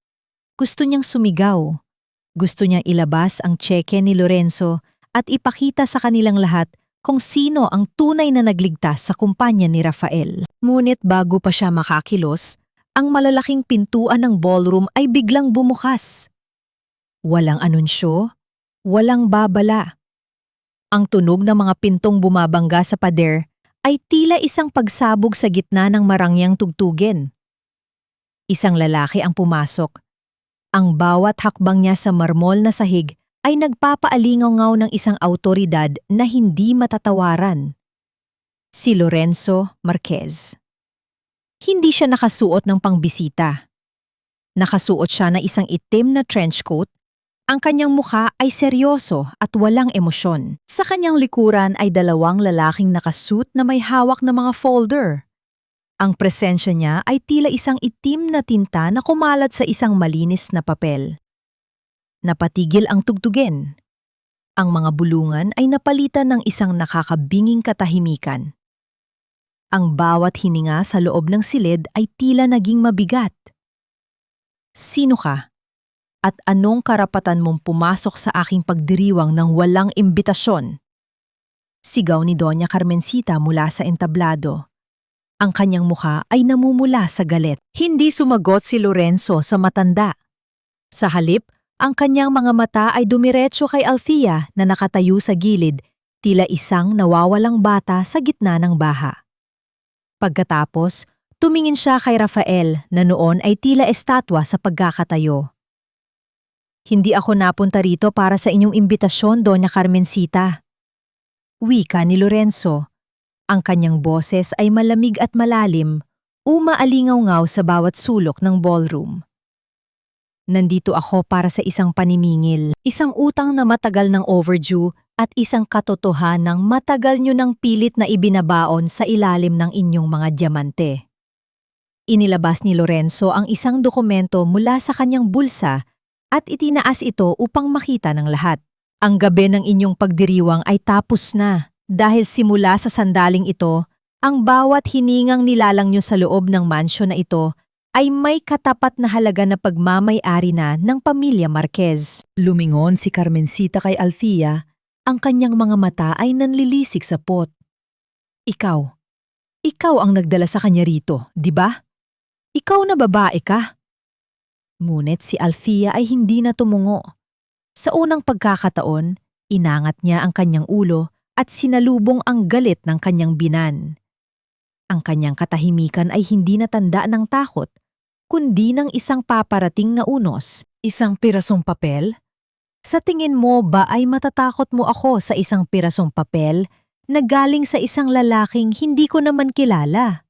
Gusto niyang sumigaw. Gusto niyang ilabas ang tseke ni Lorenzo at ipakita sa kanilang lahat kung sino ang tunay na nagligtas sa kumpanya ni Rafael. Ngunit bago pa siya makakilos, ang malalaking pintuan ng ballroom ay biglang bumukas. Walang anunsyo, walang babala. Ang tunog ng mga pintong bumabangga sa pader ay tila isang pagsabog sa gitna ng marangyang tugtugin. Isang lalaki ang pumasok. Ang bawat hakbang niya sa marmol na sahig ay nagpapaalingaw ng isang awtoridad na hindi matatawaran. Si Lorenzo Marquez. Hindi siya nakasuot ng pangbisita. Nakasuot siya ng isang itim na trench coat. Ang kanyang mukha ay seryoso at walang emosyon. Sa kanyang likuran ay dalawang lalaking nakasuot na may hawak na mga folder. Ang presensya niya ay tila isang itim na tinta na kumalat sa isang malinis na papel. Napatigil ang tugtugin. Ang mga bulungan ay napalitan ng isang nakakabinging katahimikan. Ang bawat hininga sa loob ng silid ay tila naging mabigat. Sino ka? At anong karapatan mong pumasok sa aking pagdiriwang ng walang imbitasyon? Sigaw ni Doña Carmencita mula sa entablado. Ang kanyang mukha ay namumula sa galit. Hindi sumagot si Lorenzo sa matanda. Sa halip, ang kanyang mga mata ay dumiretso kay Alfia na nakatayo sa gilid, tila isang nawawalang bata sa gitna ng baha. Pagkatapos, tumingin siya kay Rafael na noon ay tila estatwa sa pagkakatayo. Hindi ako napunta rito para sa inyong imbitasyon, Doña Carmencita. Wika ni Lorenzo. Ang kanyang boses ay malamig at malalim, umaalingaw-ngaw sa bawat sulok ng ballroom. Nandito ako para sa isang paniningil, isang utang na matagal ng overdue at isang katotohanang matagal nyo ng pilit na ibinabaon sa ilalim ng inyong mga diamante. Inilabas ni Lorenzo ang isang dokumento mula sa kanyang bulsa at itinaas ito upang makita ng lahat. Ang gabi ng inyong pagdiriwang ay tapos na dahil simula sa sandaling ito, ang bawat hiningang nilalang nyo sa loob ng mansyon na ito ay may katapat na halaga na pagmamay-ari na ng pamilya Marquez. Lumingon si Carmencita kay Althea, ang kanyang mga mata ay nanlilisik sa pot. Ikaw ang nagdala sa kanya rito, di ba? Ikaw na babae ka. Ngunit si Althea ay hindi na tumungo. Sa unang pagkakataon, inangat niya ang kanyang ulo at sinalubong ang galit ng kanyang binan. Ang kanyang katahimikan ay hindi natanda ng takot, kundi ng isang paparating na unos, isang pirasong papel. Sa tingin mo ba ay matatakot mo ako sa isang pirasong papel na galing sa isang lalaking hindi ko naman kilala?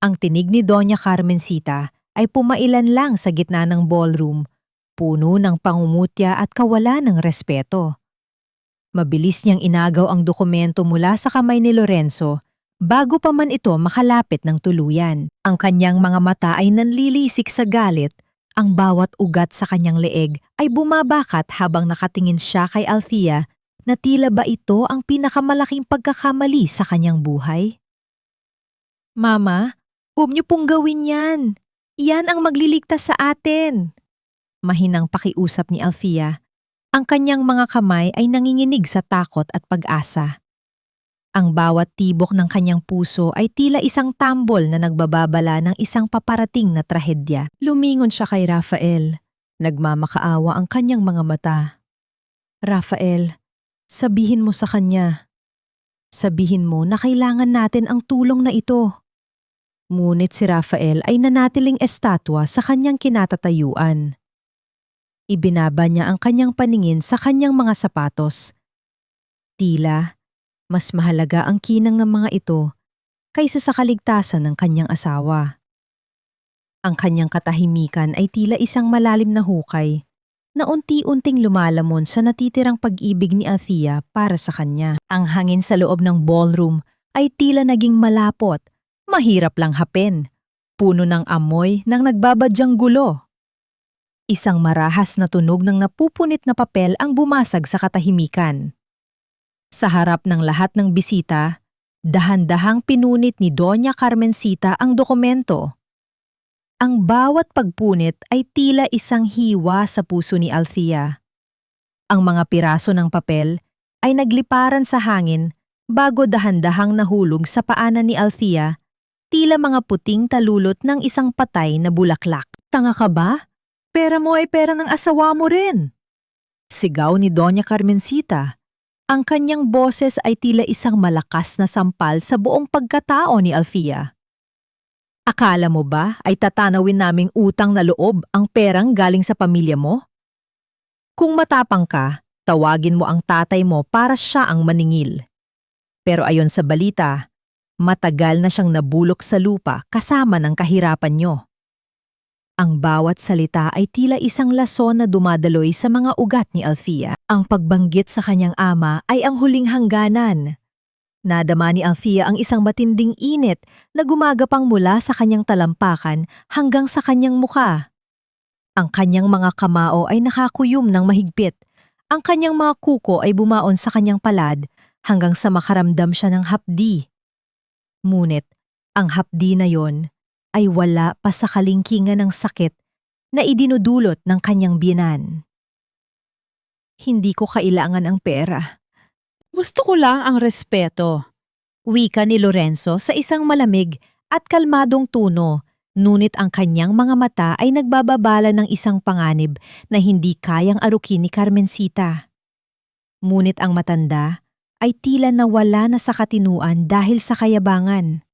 Ang tinig ni Doña Carmencita ay pumailan lang sa gitna ng ballroom, puno ng pangungutya at kawalan ng respeto. Mabilis niyang inagaw ang dokumento mula sa kamay ni Lorenzo bago pa man ito makalapit ng tuluyan. Ang kanyang mga mata ay nanlilisik sa galit, ang bawat ugat sa kanyang leeg ay bumabakat habang nakatingin siya kay Althea na tila ba ito ang pinakamalaking pagkakamali sa kanyang buhay. Mama, huwag niyo pong gawin yan. Yan ang magliligtas sa atin. Mahinang pakiusap ni Althea. Ang kanyang mga kamay ay nanginginig sa takot at pag-asa. Ang bawat tibok ng kanyang puso ay tila isang tambol na nagbababala ng isang paparating na trahedya. Lumingon siya kay Rafael. Nagmamakaawa ang kanyang mga mata. Rafael, sabihin mo sa kanya. Sabihin mo na kailangan natin ang tulong na ito. Ngunit si Rafael ay nanatiling estatwa sa kanyang kinatatayuan. Ibinaba niya ang kanyang paningin sa kanyang mga sapatos. Tila, mas mahalaga ang kinang ng mga ito kaysa sa kaligtasan ng kanyang asawa. Ang kanyang katahimikan ay tila isang malalim na hukay na unti-unting lumalamon sa natitirang pag-ibig ni Althea para sa kanya. Ang hangin sa loob ng ballroom ay tila naging malapot, mahirap lang hapin, puno ng amoy ng nagbabadyang gulo. Isang marahas na tunog ng napupunit na papel ang bumasag sa katahimikan. Sa harap ng lahat ng bisita, dahan-dahang pinunit ni Doña Carmencita ang dokumento. Ang bawat pagpunit ay tila isang hiwa sa puso ni Althea. Ang mga piraso ng papel ay nagliparan sa hangin bago dahan-dahang nahulog sa paanan ni Althea, tila mga puting talulot ng isang patay na bulaklak. Tanga ka ba? Pera mo ay pera ng asawa mo rin. Sigaw ni Doña Carmencita. Ang kanyang boses ay tila isang malakas na sampal sa buong pagkatao ni Althea. Akala mo ba ay tatanawin naming utang na loob ang perang galing sa pamilya mo? Kung matapang ka, tawagin mo ang tatay mo para siya ang maningil. Pero ayon sa balita, matagal na siyang nabulok sa lupa kasama ng kahirapan niyo. Ang bawat salita ay tila isang lason na dumadaloy sa mga ugat ni Althea. Ang pagbanggit sa kanyang ama ay ang huling hangganan. Nadama ni Althea ang isang matinding init na gumagapang mula sa kanyang talampakan hanggang sa kanyang muka. Ang kanyang mga kamao ay nakakuyom ng mahigpit. Ang kanyang mga kuko ay bumaon sa kanyang palad hanggang sa makaramdam siya ng hapdi. Ngunit, ang hapdi na yon ay wala pa sa kalingkingan ng sakit na idinudulot ng kanyang biyenan. Hindi ko kailangan ang pera. Gusto ko lang ang respeto. Wika ni Lorenzo sa isang malamig at kalmadong tono, ngunit ang kanyang mga mata ay nagbababala ng isang panganib na hindi kayang arukin ni Carmencita. Ngunit ang matanda ay tila nawala na sa katinuan dahil sa kayabangan.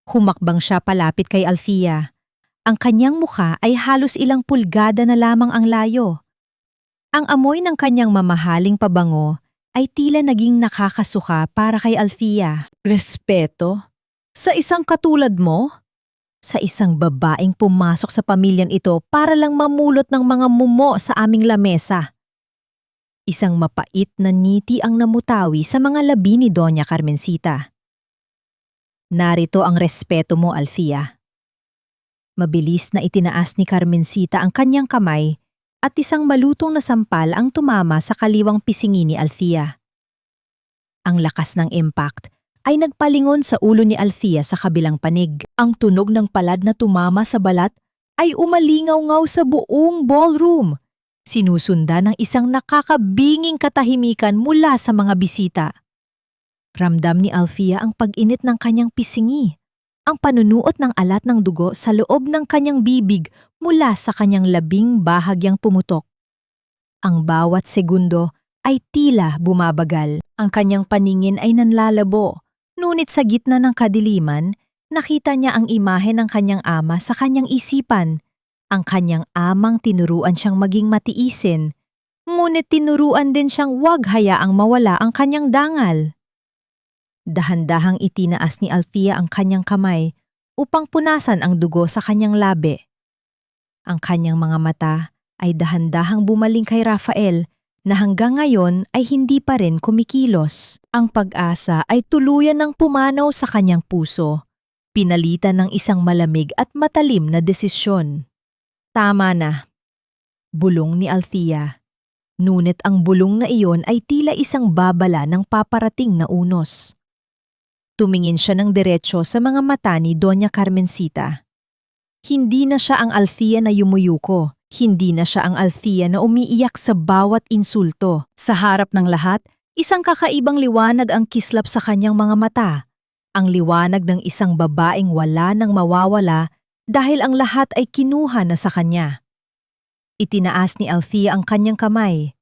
Humakbang siya palapit kay Althea. Ang kanyang mukha ay halos ilang pulgada na lamang ang layo. Ang amoy ng kanyang mamahaling pabango ay tila naging nakakasuka para kay Althea. Respeto? Sa isang katulad mo? Sa isang babaeng pumasok sa pamilyan ito para lang mamulot ng mga mumo sa aming lamesa. Isang mapait na ngiti ang namutawi sa mga labi ni Doña Carmencita. Narito ang respeto mo, Althea. Mabilis na itinaas ni Carmencita ang kanyang kamay at isang malutong na sampal ang tumama sa kaliwang pisingi ni Althea. Ang lakas ng impact ay nagpalingon sa ulo ni Althea sa kabilang panig. Ang tunog ng palad na tumama sa balat ay umalingaw-ngaw sa buong ballroom, sinusundan ng isang nakakabinging katahimikan mula sa mga bisita. Ramdam ni Althea ang pag-init ng kanyang pisingi, ang panunuot ng alat ng dugo sa loob ng kanyang bibig mula sa kanyang labing bahagyang pumutok. Ang bawat segundo ay tila bumabagal. Ang kanyang paningin ay nanlalabo, ngunit sa gitna ng kadiliman, nakita niya ang imahe ng kanyang ama sa kanyang isipan. Ang kanyang amang tinuruan siyang maging matiisin, ngunit tinuruan din siyang huwag hayaang mawala ang kanyang dangal. Dahan-dahang itinaas ni Althea ang kanyang kamay upang punasan ang dugo sa kanyang labi. Ang kanyang mga mata ay dahan-dahang bumaling kay Rafael na hanggang ngayon ay hindi pa rin kumikilos. Ang pag-asa ay tuluyan ng pumanaw sa kanyang puso, pinalitan ng isang malamig at matalim na desisyon. Tama na. Bulong ni Althea. Ngunit ang bulong na iyon ay tila isang babala ng paparating na unos. Tumingin siya ng diretsyo sa mga mata ni Doña Carmencita. Hindi na siya ang Althea na yumuyuko. Hindi na siya ang Althea na umiiyak sa bawat insulto. Sa harap ng lahat, isang kakaibang liwanag ang kislap sa kanyang mga mata. Ang liwanag ng isang babaeng wala nang mawawala dahil ang lahat ay kinuha na sa kanya. Itinaas ni Althea ang kanyang kamay.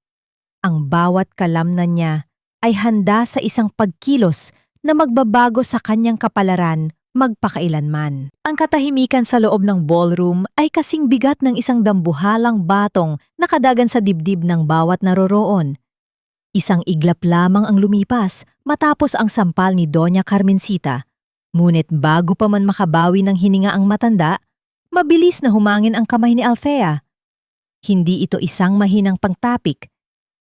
Ang bawat kalamnan niya ay handa sa isang pagkilos na magbabago sa kanyang kapalaran magpakailanman. Ang katahimikan sa loob ng ballroom ay kasing bigat ng isang dambuhalang batong nakadagan sa dibdib ng bawat naroroon. Isang iglap lamang ang lumipas matapos ang sampal ni Doña Carmencita. Ngunit bago pa man makabawi ng hininga ang matanda, mabilis na humangin ang kamay ni Althea. Hindi ito isang mahinang pangtapik.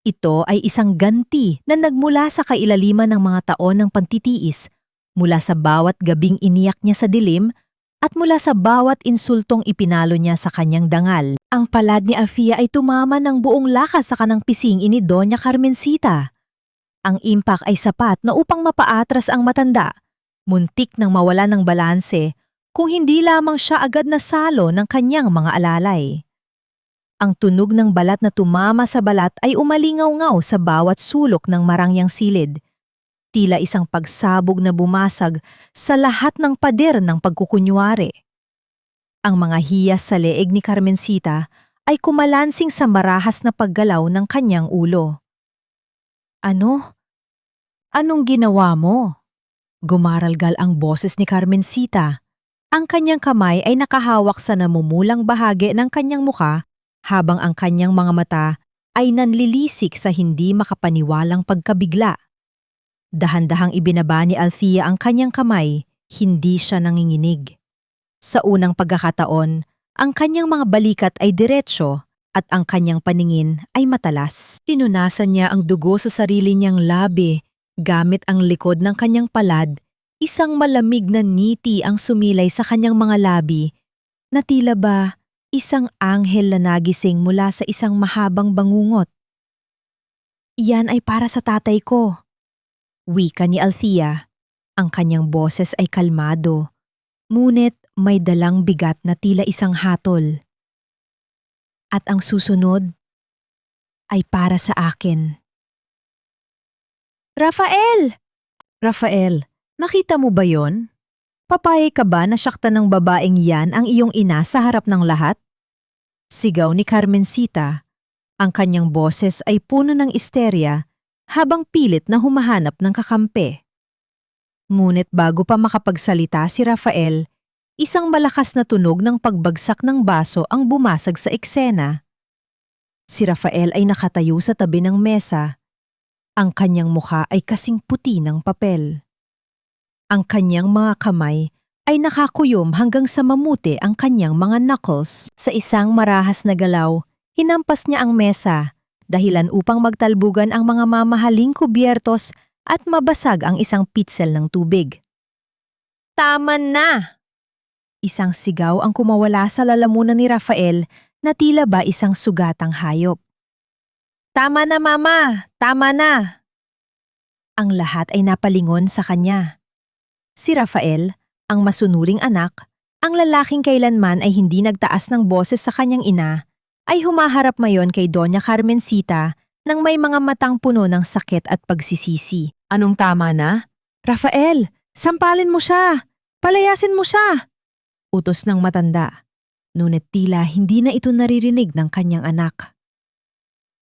Ito ay isang ganti na nagmula sa kailaliman ng mga taon ng pagtitiis, mula sa bawat gabing iniyak niya sa dilim at mula sa bawat insultong ipinalo niya sa kanyang dangal. Ang palad ni Althea ay tumama ng buong lakas sa kanang pising ni Doña Carmencita. Ang impact ay sapat na upang mapaatras ang matanda, muntik nang mawala ng balanse kung hindi lamang siya agad na salo ng kanyang mga alalay. Ang tunog ng balat na tumama sa balat ay umalingaw-ngaw sa bawat sulok ng marangyang silid. Tila isang pagsabog na bumasag sa lahat ng pader ng pagkukunwari. Ang mga hiyas sa leeg ni Carmencita ay kumalansing sa marahas na paggalaw ng kanyang ulo. Ano? Anong ginawa mo? Gumaralgal ang boses ni Carmencita. Ang kanyang kamay ay nakahawak sa namumulang bahagi ng kanyang mukha habang ang kanyang mga mata ay nanlilisik sa hindi makapaniwalang pagkabigla. Dahan-dahang ibinaba ni Althea ang kanyang kamay, hindi siya nanginginig. Sa unang pagkakataon, ang kanyang mga balikat ay diretsyo at ang kanyang paningin ay matalas. Tinunasan niya ang dugo sa sarili niyang labi gamit ang likod ng kanyang palad. Isang malamig na ngiti ang sumilay sa kanyang mga labi na tila ba isang anghel na nagising mula sa isang mahabang bangungot. Iyan ay para sa tatay ko. Wika ni Althea. Ang kanyang boses ay kalmado, ngunit may dalang bigat na tila isang hatol. At ang susunod ay para sa akin. Rafael! Rafael, nakita mo ba yon? Papayag ka ba na saktan ng babaeng yan ang iyong ina sa harap ng lahat? Sigaw ni Carmencita. Ang kanyang boses ay puno ng isterya habang pilit na humahanap ng kakampi. Ngunit bago pa makapagsalita si Rafael, Isang malakas na tunog ng pagbagsak ng baso ang bumasag sa eksena. Si Rafael ay nakatayo sa tabi ng mesa. Ang kanyang mukha ay kasing puti ng papel. Ang kanyang mga kamay ay nakakuyom hanggang sa mamuti ang kanyang mga knuckles. Sa isang marahas na galaw, hinampas niya ang mesa, dahilan upang magtalbugan ang mga mamahaling kubyertos at mabasag ang isang pitsel ng tubig. Tama na! Isang sigaw ang kumawala sa lalamunan ni Rafael na tila ba isang sugatang hayop. Tama na, Mama! Tama na! Ang lahat ay napalingon sa kanya. Si Rafael, ang masunuring anak, ang lalaking kailanman ay hindi nagtaas ng boses sa kanyang ina, ay humaharap mayon kay Doña Carmencita nang may mga matang puno ng sakit at pagsisisi. Anong tama na? Rafael, sampalin mo siya! Palayasin mo siya! Utos ng matanda. Ngunit tila hindi na ito naririnig ng kanyang anak.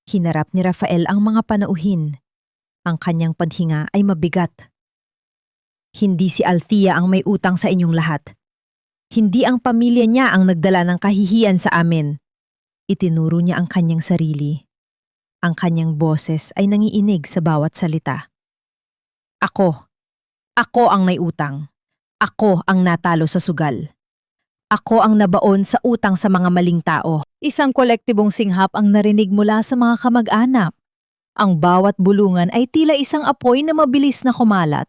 Hinarap ni Rafael ang mga panauhin. Ang kanyang paghinga ay mabigat. Hindi si Althea ang may utang sa inyong lahat. Hindi ang pamilya niya ang nagdala ng kahihiyan sa amin. Itinuro niya ang kanyang sarili. Ang kanyang boses ay nangiinig sa bawat salita. Ako ang may utang. Ako ang natalo sa sugal. Ako ang nabaon sa utang sa mga maling tao. Isang kolektibong singhap ang narinig mula sa mga kamag-anak. Ang bawat bulungan ay tila isang apoy na mabilis na kumalat.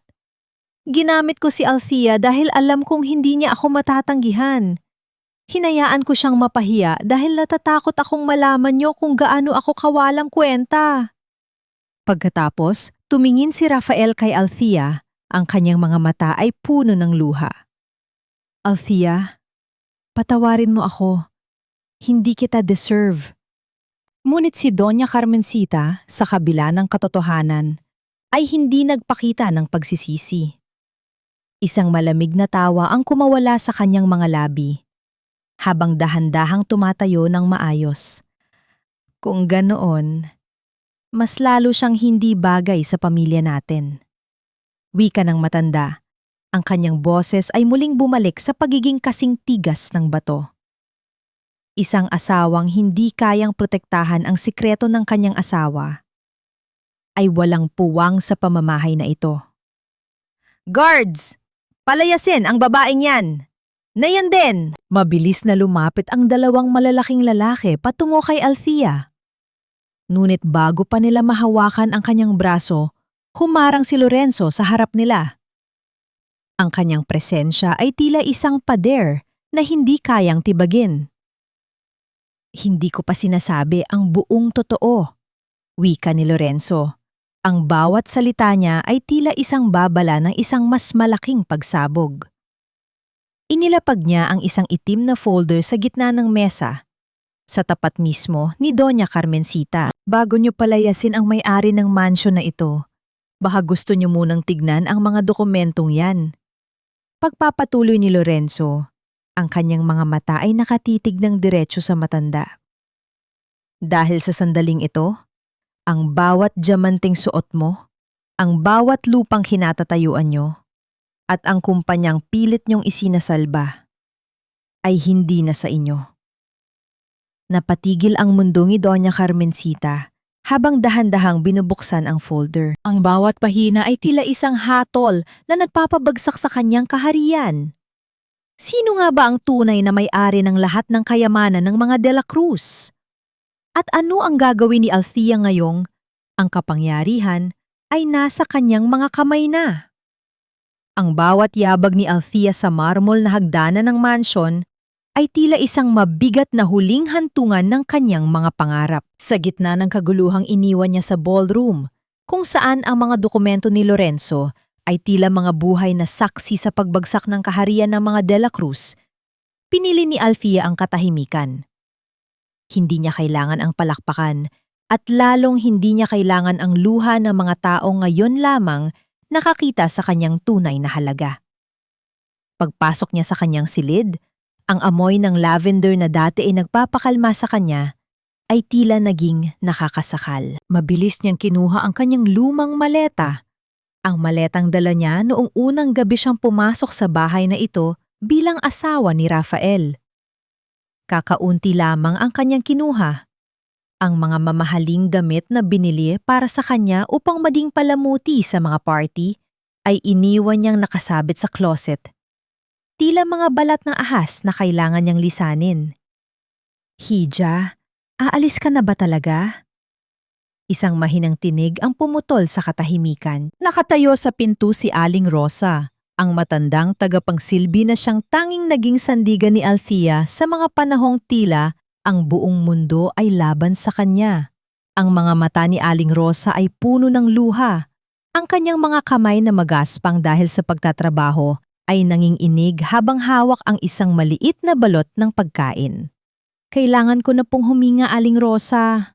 Ginamit ko si Althea dahil alam kong hindi niya ako matatanggihan. Hinayaan ko siyang mapahiya dahil natatakot akong malaman niyo kung gaano ako kawalang kwenta. Pagkatapos, tumingin si Rafael kay Althea. Ang kanyang mga mata ay puno ng luha. Althea, patawarin mo ako. Hindi kita deserve. Ngunit si Doña Carmencita, sa kabila ng katotohanan, ay hindi nagpakita ng pagsisisi. Isang malamig na tawa ang kumawala sa kanyang mga labi, habang dahan-dahang tumatayo ng maayos. Kung ganoon, mas lalo siyang hindi bagay sa pamilya natin. Wika ng matanda, ang kanyang boses ay muling bumalik sa pagiging kasing tigas ng bato. Isang asawang hindi kayang protektahan ang sikreto ng kanyang asawa ay walang puwang sa pamamahay na ito. Guards! Palayasin ang babaeng yan! Nayan din! Mabilis na lumapit ang dalawang malalaking lalaki patungo kay Althea. Ngunit bago pa nila mahawakan ang kanyang braso, humarang si Lorenzo sa harap nila. Ang kanyang presensya ay tila isang pader na hindi kayang tibagin. Hindi ko pa sinasabi ang buong totoo, wika ni Lorenzo. Ang bawat salita niya ay tila isang babala ng isang mas malaking pagsabog. Inilapag niya ang isang itim na folder sa gitna ng mesa, sa tapat mismo ni Doña Carmencita. Bago niyo palayasin ang may-ari ng mansyon na ito, baka gusto niyo munang tignan ang mga dokumentong yan. Pagpapatuloy ni Lorenzo, ang kanyang mga mata ay nakatitig ng diretso sa matanda. Dahil sa sandaling ito, ang bawat diamanting suot mo, ang bawat lupang kinatatayuan nyo, at ang kumpanyang pilit nyong isinasalba, ay hindi na sa inyo. Napatigil ang mundo ni Doña Carmencita habang dahan-dahang binubuksan ang folder. Ang bawat pahina ay tila isang hatol na nagpapabagsak sa kanyang kaharian. Sino nga ba ang tunay na may-ari ng lahat ng kayamanan ng mga De La Cruz? At ano ang gagawin ni Althea ngayong ang kapangyarihan ay nasa kanyang mga kamay na? Ang bawat yabag ni Althea sa marmol na hagdanan ng mansyon ay tila isang mabigat na huling hantungan ng kanyang mga pangarap. Sa gitna ng kaguluhang iniwan niya sa ballroom, kung saan ang mga dokumento ni Lorenzo ay tila mga buhay na saksi sa pagbagsak ng kaharian ng mga De La Cruz, pinili ni Althea ang katahimikan. Hindi niya kailangan ang palakpakan at lalong hindi niya kailangan ang luha ng mga tao ngayon lamang nakakita sa kanyang tunay na halaga. Pagpasok niya sa kanyang silid, ang amoy ng lavender na dati ay nagpapakalma sa kanya ay tila naging nakakasakal. Mabilis niyang kinuha ang kanyang lumang maleta. Ang maletang dala niya noong unang gabi siyang pumasok sa bahay na ito bilang asawa ni Rafael. Kakaunti lamang ang kanyang kinuha. Ang mga mamahaling damit na binili para sa kanya upang maging palamuti sa mga party ay iniwan niyang nakasabit sa closet. Tila mga balat ng ahas na kailangan niyang lisanin. Hija, aalis ka na ba talaga? Isang mahinang tinig ang pumutol sa katahimikan. Nakatayo sa pinto si Aling Rosa, ang matandang tagapangsilbi na siyang tanging naging sandigan ni Althea sa mga panahong tila ang buong mundo ay laban sa kanya. Ang mga mata ni Aling Rosa ay puno ng luha. Ang kanyang mga kamay na magaspang dahil sa pagtatrabaho ay nanginginig habang hawak ang isang maliit na balot ng pagkain. Kailangan ko na pong huminga, Aling Rosa,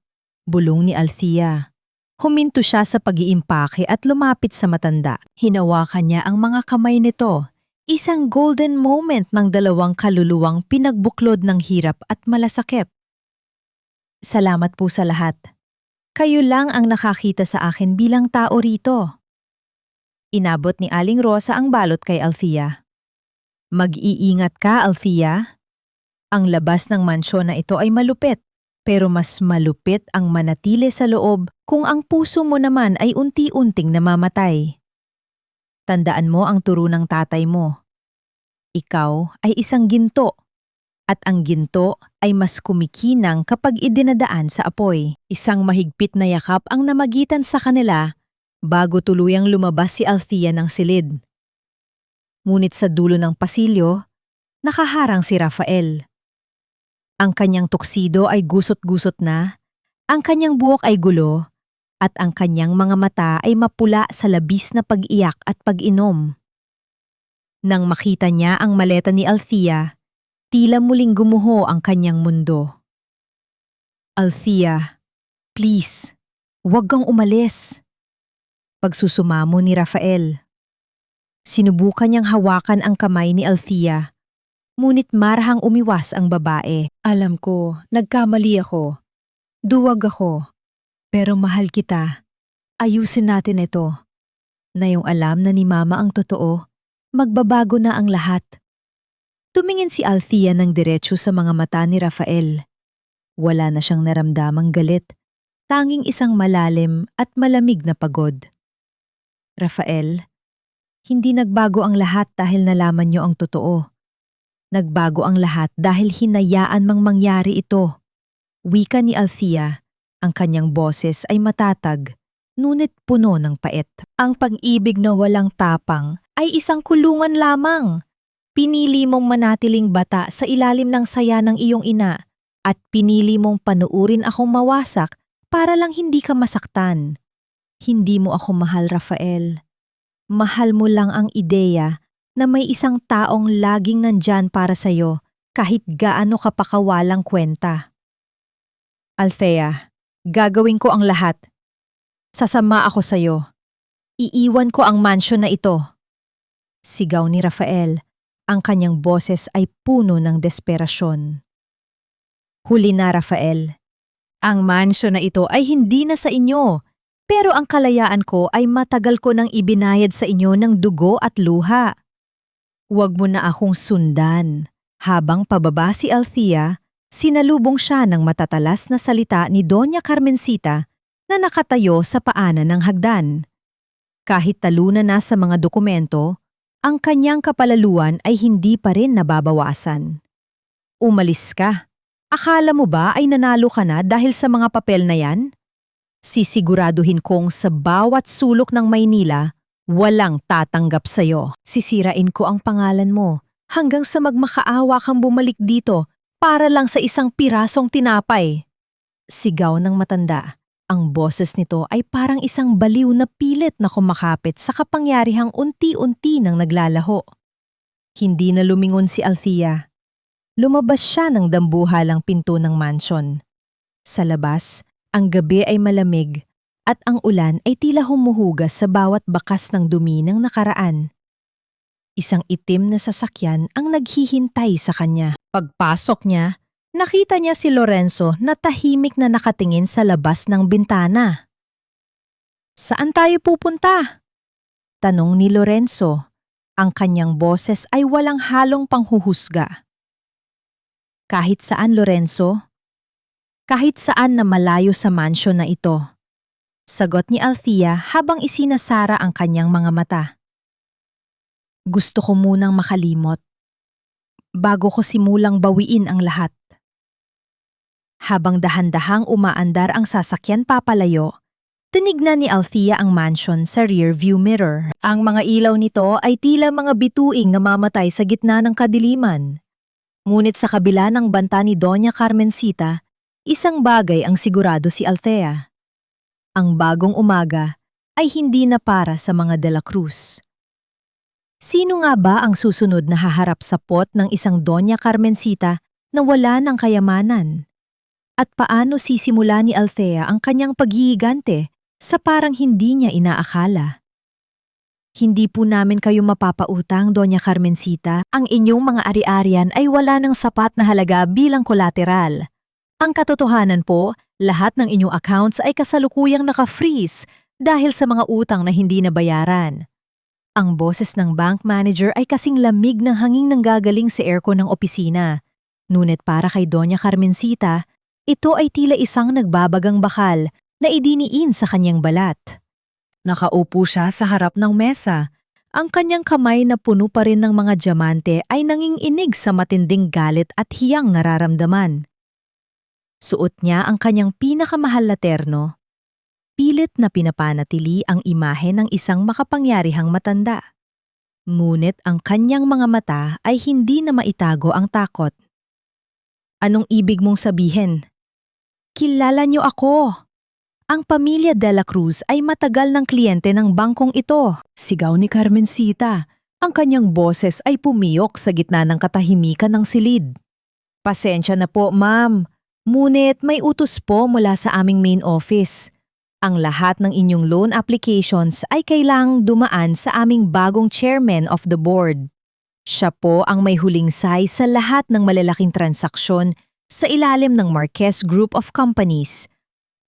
bulong ni Althea. Huminto siya sa pag-iimpake at lumapit sa matanda. Hinawakan niya ang mga kamay nito. Isang golden moment ng dalawang kaluluwang pinagbuklod ng hirap at malasakit. Salamat po sa lahat. Kayo lang ang nakakita sa akin bilang tao rito. Inabot ni Aling Rosa ang balot kay Althea. Mag-iingat ka, Althea. Ang labas ng mansyon na ito ay malupit, pero mas malupit ang manatili sa loob kung ang puso mo naman ay unti-unting namamatay. Tandaan mo ang turo ng tatay mo. Ikaw ay isang ginto, at ang ginto ay mas kumikinang kapag idinadaan sa apoy. Isang mahigpit na yakap ang namagitan sa kanila bago tuluyang lumabas si Althea ng silid. Ngunit sa dulo ng pasilyo, nakaharang si Rafael. Ang kanyang tuksido ay gusot-gusot na, ang kanyang buhok ay gulo, at ang kanyang mga mata ay mapula sa labis na pag-iyak at pag-inom. Nang makita niya ang maleta ni Althea, tila muling gumuho ang kanyang mundo. Althea, please, huwag kang umalis. Pagsusumamo ni Rafael. Sinubukan niyang hawakan ang kamay ni Althea, ngunit marahang umiwas ang babae. Alam ko, nagkamali ako. Duwag ako. Pero mahal kita. Ayusin natin ito. Na yung alam na ni Mama ang totoo, magbabago na ang lahat. Tumingin si Althea ng diretso sa mga mata ni Rafael. Wala na siyang naramdamang galit, tanging isang malalim at malamig na pagod. Rafael, hindi nagbago ang lahat dahil nalaman niyo ang totoo. Nagbago ang lahat dahil hinayaan mang mangyari ito. Wika ni Althea, ang kanyang boses ay matatag, ngunit puno ng pait. Ang pag-ibig na walang tapang ay isang kulungan lamang. Pinili mong manatiling bata sa ilalim ng saya ng iyong ina at pinili mong panuurin akong mawasak para lang hindi ka masaktan. Hindi mo ako mahal, Rafael. Mahal mo lang ang ideya na may isang taong laging nandyan para sa'yo kahit gaano ka pa kawalang kwenta. Althea, gagawin ko ang lahat. Sasama ako sa'yo. Iiwan ko ang mansyon na ito. Sigaw ni Rafael, ang kanyang boses ay puno ng desperasyon. Huli na, Rafael. Ang mansyon na ito ay hindi na sa inyo, pero ang kalayaan ko ay matagal ko nang ibinayad sa inyo ng dugo at luha. Huwag mo na akong sundan. Habang pababa si Althea, sinalubong siya ng matatalas na salita ni Doña Carmencita na nakatayo sa paanan ng hagdan. Kahit talunan na sa mga dokumento, ang kanyang kapalaluan ay hindi pa rin nababawasan. Umalis ka. Akala mo ba ay nanalo ka na dahil sa mga papel na yan? Sisiguraduhin kong sa bawat sulok ng Maynila, walang tatanggap sa'yo. Sisirain ko ang pangalan mo hanggang sa magmakaawa kang bumalik dito para lang sa isang pirasong tinapay. Sigaw ng matanda. Ang boses nito ay parang isang baliw na pilit na kumakapit sa kapangyarihang unti-unti nang naglalaho. Hindi na lumingon si Althea. Lumabas siya ng dambuhalang pinto ng mansyon. Sa labas, ang gabi ay malamig at ang ulan ay tila humuhugas sa bawat bakas ng dumi ng nakaraan. Isang itim na sasakyan ang naghihintay sa kanya. Pagpasok niya, nakita niya si Lorenzo na tahimik na nakatingin sa labas ng bintana. Saan tayo pupunta? Tanong ni Lorenzo. Ang kanyang boses ay walang halong panghuhusga. Kahit saan, Lorenzo? Kahit saan na malayo sa mansyon na ito. Sagot ni Althea habang isinasara ang kanyang mga mata. Gusto ko munang makalimot bago ko simulang bawiin ang lahat. Habang dahan-dahang umaandar ang sasakyan papalayo, tinignan ni Althea ang mansion sa rear view mirror. Ang mga ilaw nito ay tila mga bituing na mamatay sa gitna ng kadiliman. Ngunit sa kabila ng banta ni Doña Carmencita, isang bagay ang sigurado si Althea. Ang bagong umaga ay hindi na para sa mga De la Cruz. Sino nga ba ang susunod na haharap sa pot ng isang Doña Carmencita na wala ng kayamanan? At paano sisimula ni Althea ang kanyang paghihigante sa parang hindi niya inaakala? Hindi po namin kayo mapapautang, Doña Carmencita. Ang inyong mga ari-arian ay wala ng sapat na halaga bilang kolateral. Ang katotohanan po, lahat ng inyong accounts ay kasalukuyang naka-freeze dahil sa mga utang na hindi nabayaran. Ang boses ng bank manager ay kasing lamig ng hanging nanggagaling sa aircon ng opisina. Ngunit para kay Doña Carmencita, ito ay tila isang nagbabagang bakal na idiniin sa kanyang balat. Nakaupo siya sa harap ng mesa. Ang kanyang kamay na puno pa rin ng mga diamante ay nanginginig sa matinding galit at hiyang nararamdaman. Suot niya ang kanyang pinakamahal na terno. Pilit na pinapanatili ang imahe ng isang makapangyarihang matanda. Ngunit ang kanyang mga mata ay hindi na maitago ang takot. Anong ibig mong sabihin? Kilala niyo ako! Ang pamilya De la Cruz ay matagal ng kliyente ng bangkong ito. Sigaw ni Carmencita. Ang kanyang boses ay pumiyok sa gitna ng katahimikan ng silid. Pasensya na po, ma'am. Ngunit may utos po mula sa aming main office. Ang lahat ng inyong loan applications ay kailangang dumaan sa aming bagong chairman of the board. Siya po ang may huling say sa lahat ng malalaking transaksyon sa ilalim ng Marquez Group of Companies,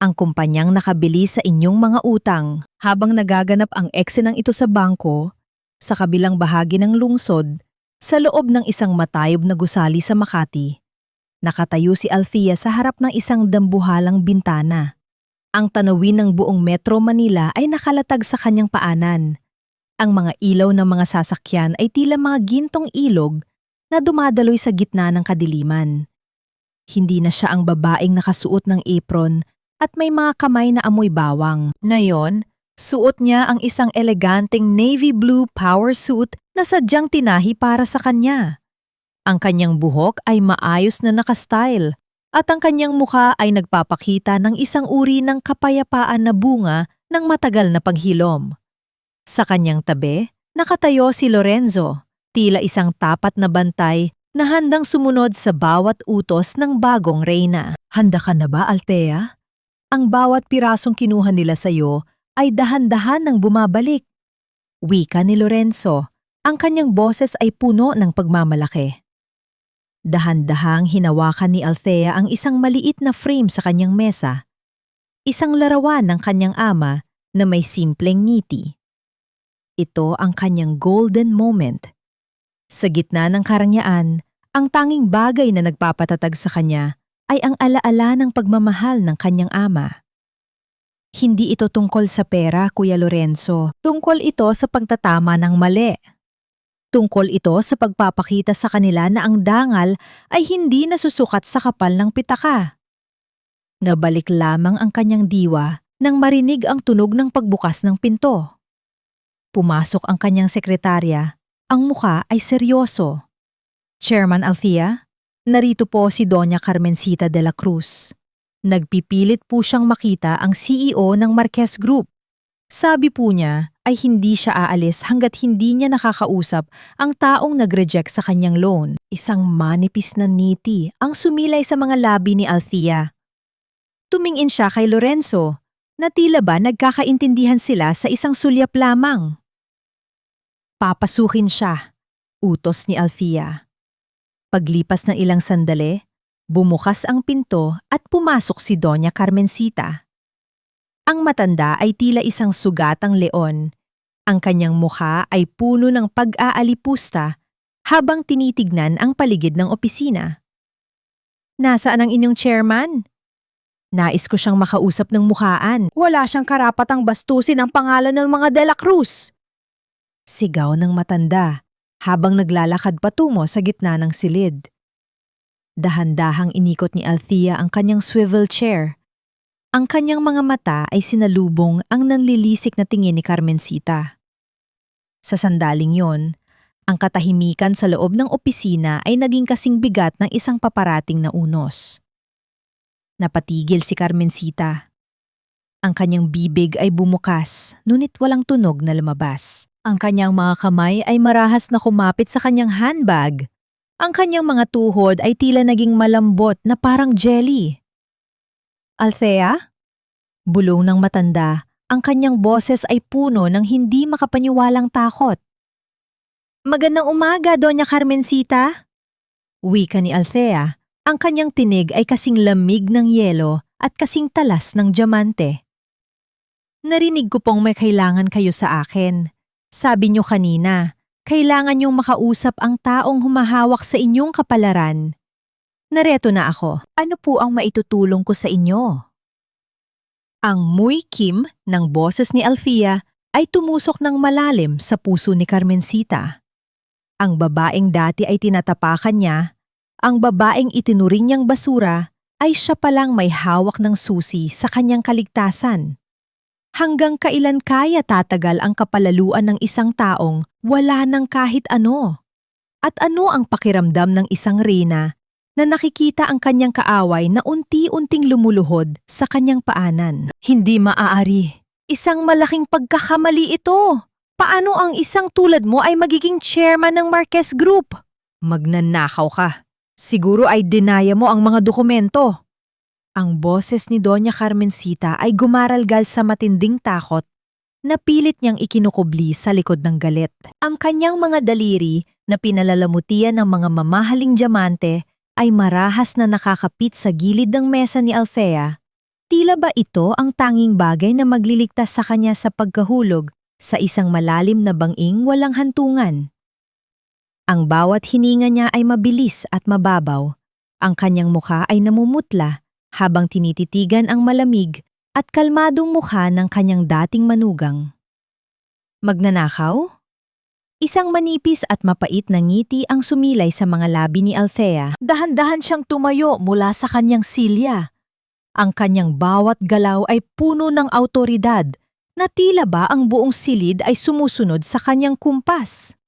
ang kumpanyang nakabili sa inyong mga utang. Habang nagaganap ang eksenang ito sa bangko, sa kabilang bahagi ng lungsod, sa loob ng isang matayob na gusali sa Makati, nakatayo si Althea sa harap ng isang dambuhalang bintana. Ang tanawin ng buong Metro Manila ay nakalatag sa kanyang paanan. Ang mga ilaw ng mga sasakyan ay tila mga gintong ilog na dumadaloy sa gitna ng kadiliman. Hindi na siya ang babaeng nakasuot ng apron at may mga kamay na amoy bawang. Ngayon, suot niya ang isang eleganteng navy blue power suit na sadyang tinahi para sa kanya. Ang kanyang buhok ay maayos na nakastyle at ang kanyang mukha ay nagpapakita ng isang uri ng kapayapaan na bunga ng matagal na paghilom. Sa kanyang tabi, nakatayo si Lorenzo, tila isang tapat na bantay na handang sumunod sa bawat utos ng bagong reyna. Handa ka na ba, Althea? Ang bawat pirasong kinuha nila sa iyo ay dahan-dahan nang bumabalik. Wika ni Lorenzo, ang kanyang boses ay puno ng pagmamalaki. Dahan-dahang hinawakan ni Althea ang isang maliit na frame sa kanyang mesa. Isang larawan ng kanyang ama na may simpleng ngiti. Ito ang kanyang golden moment. Sa gitna ng karangyaan, ang tanging bagay na nagpapatatag sa kanya ay ang alaala ng pagmamahal ng kanyang ama. Hindi ito tungkol sa pera, Kuya Lorenzo. Tungkol ito sa pagtatama ng mali. Tungkol ito sa pagpapakita sa kanila na ang dangal ay hindi nasusukat sa kapal ng pitaka. Nabalik lamang ang kanyang diwa nang marinig ang tunog ng pagbukas ng pinto. Pumasok ang kanyang sekretarya, ang mukha ay seryoso. Chairman Althea, narito po si Doña Carmencita de la Cruz. Nagpipilit po siyang makita ang CEO ng Marquez Group. Sabi po niya ay hindi siya aalis hanggat hindi niya nakakausap ang taong nag-reject sa kanyang loan. Isang manipis na ngiti ang sumilay sa mga labi ni Althea. Tumingin siya kay Lorenzo na tila ba nagkakaintindihan sila sa isang sulyap lamang. Papasukin siya, utos ni Althea. Paglipas ng ilang sandali, bumukas ang pinto at pumasok si Doña Carmencita. Ang matanda ay tila isang sugatang leon. Ang kanyang mukha ay puno ng pag-aalipusta habang tinitignan ang paligid ng opisina. Nasaan ang inyong chairman? Nais ko siyang makausap ng mukhaan. Wala siyang karapatang bastusin ang pangalan ng mga De La Cruz. Sigaw ng matanda habang naglalakad patungo sa gitna ng silid. Dahan-dahang inikot ni Althea ang kanyang swivel chair. Ang kanyang mga mata ay sinalubong ang nanlilisik na tingin ni Carmencita. Sa sandaling yon, ang katahimikan sa loob ng opisina ay naging kasing bigat ng isang paparating na unos. Napatigil si Carmencita. Ang kanyang bibig ay bumukas, ngunit walang tunog na lumabas. Ang kanyang mga kamay ay marahas na kumapit sa kanyang handbag. Ang kanyang mga tuhod ay tila naging malambot na parang jelly. Althea? Bulong ng matanda, ang kanyang boses ay puno ng hindi makapaniwalang takot. Magandang umaga, Doña Carmencita. Wika ni Althea, ang kanyang tinig ay kasing lamig ng yelo at kasing talas ng diamante. Narinig ko pong may kailangan kayo sa akin. Sabi niyo kanina, kailangan niyong makausap ang taong humahawak sa inyong kapalaran. Nareto na ako. Ano po ang maitutulong ko sa inyo? Ang muy kim ng boses ni Althea ay tumusok ng malalim sa puso ni Carmencita. Ang babaeng dati ay tinatapakan niya, ang babaeng itinuring niyang basura ay siya palang may hawak ng susi sa kanyang kaligtasan. Hanggang kailan kaya tatagal ang kapalaluan ng isang taong wala ng kahit ano? At ano ang pakiramdam ng isang reyna na nakikita ang kanyang kaaway na unti-unting lumuluhod sa kanyang paanan? Hindi maaari. Isang malaking pagkakamali ito. Paano ang isang tulad mo ay magiging chairman ng Marquez Group? Magnanakaw ka. Siguro ay dinaya mo ang mga dokumento. Ang boses ni Doña Carmencita ay gumaralgal sa matinding takot na pilit niyang ikinukubli sa likod ng galit. Ang kanyang mga daliri na pinalalamutian ng mga mamahaling diamante ay marahas na nakakapit sa gilid ng mesa ni Althea. Tila ba ito ang tanging bagay na magliligtas sa kanya sa pagkahulog sa isang malalim na banging walang hantungan? Ang bawat hininga niya ay mabilis at mababaw. Ang kanyang mukha ay namumutla habang tinititigan ang malamig at kalmadong mukha ng kanyang dating manugang. Magnanakaw? Isang manipis at mapait na ngiti ang sumilay sa mga labi ni Althea. Dahan-dahan siyang tumayo mula sa kanyang silya. Ang kanyang bawat galaw ay puno ng awtoridad na tila ba ang buong silid ay sumusunod sa kanyang kumpas.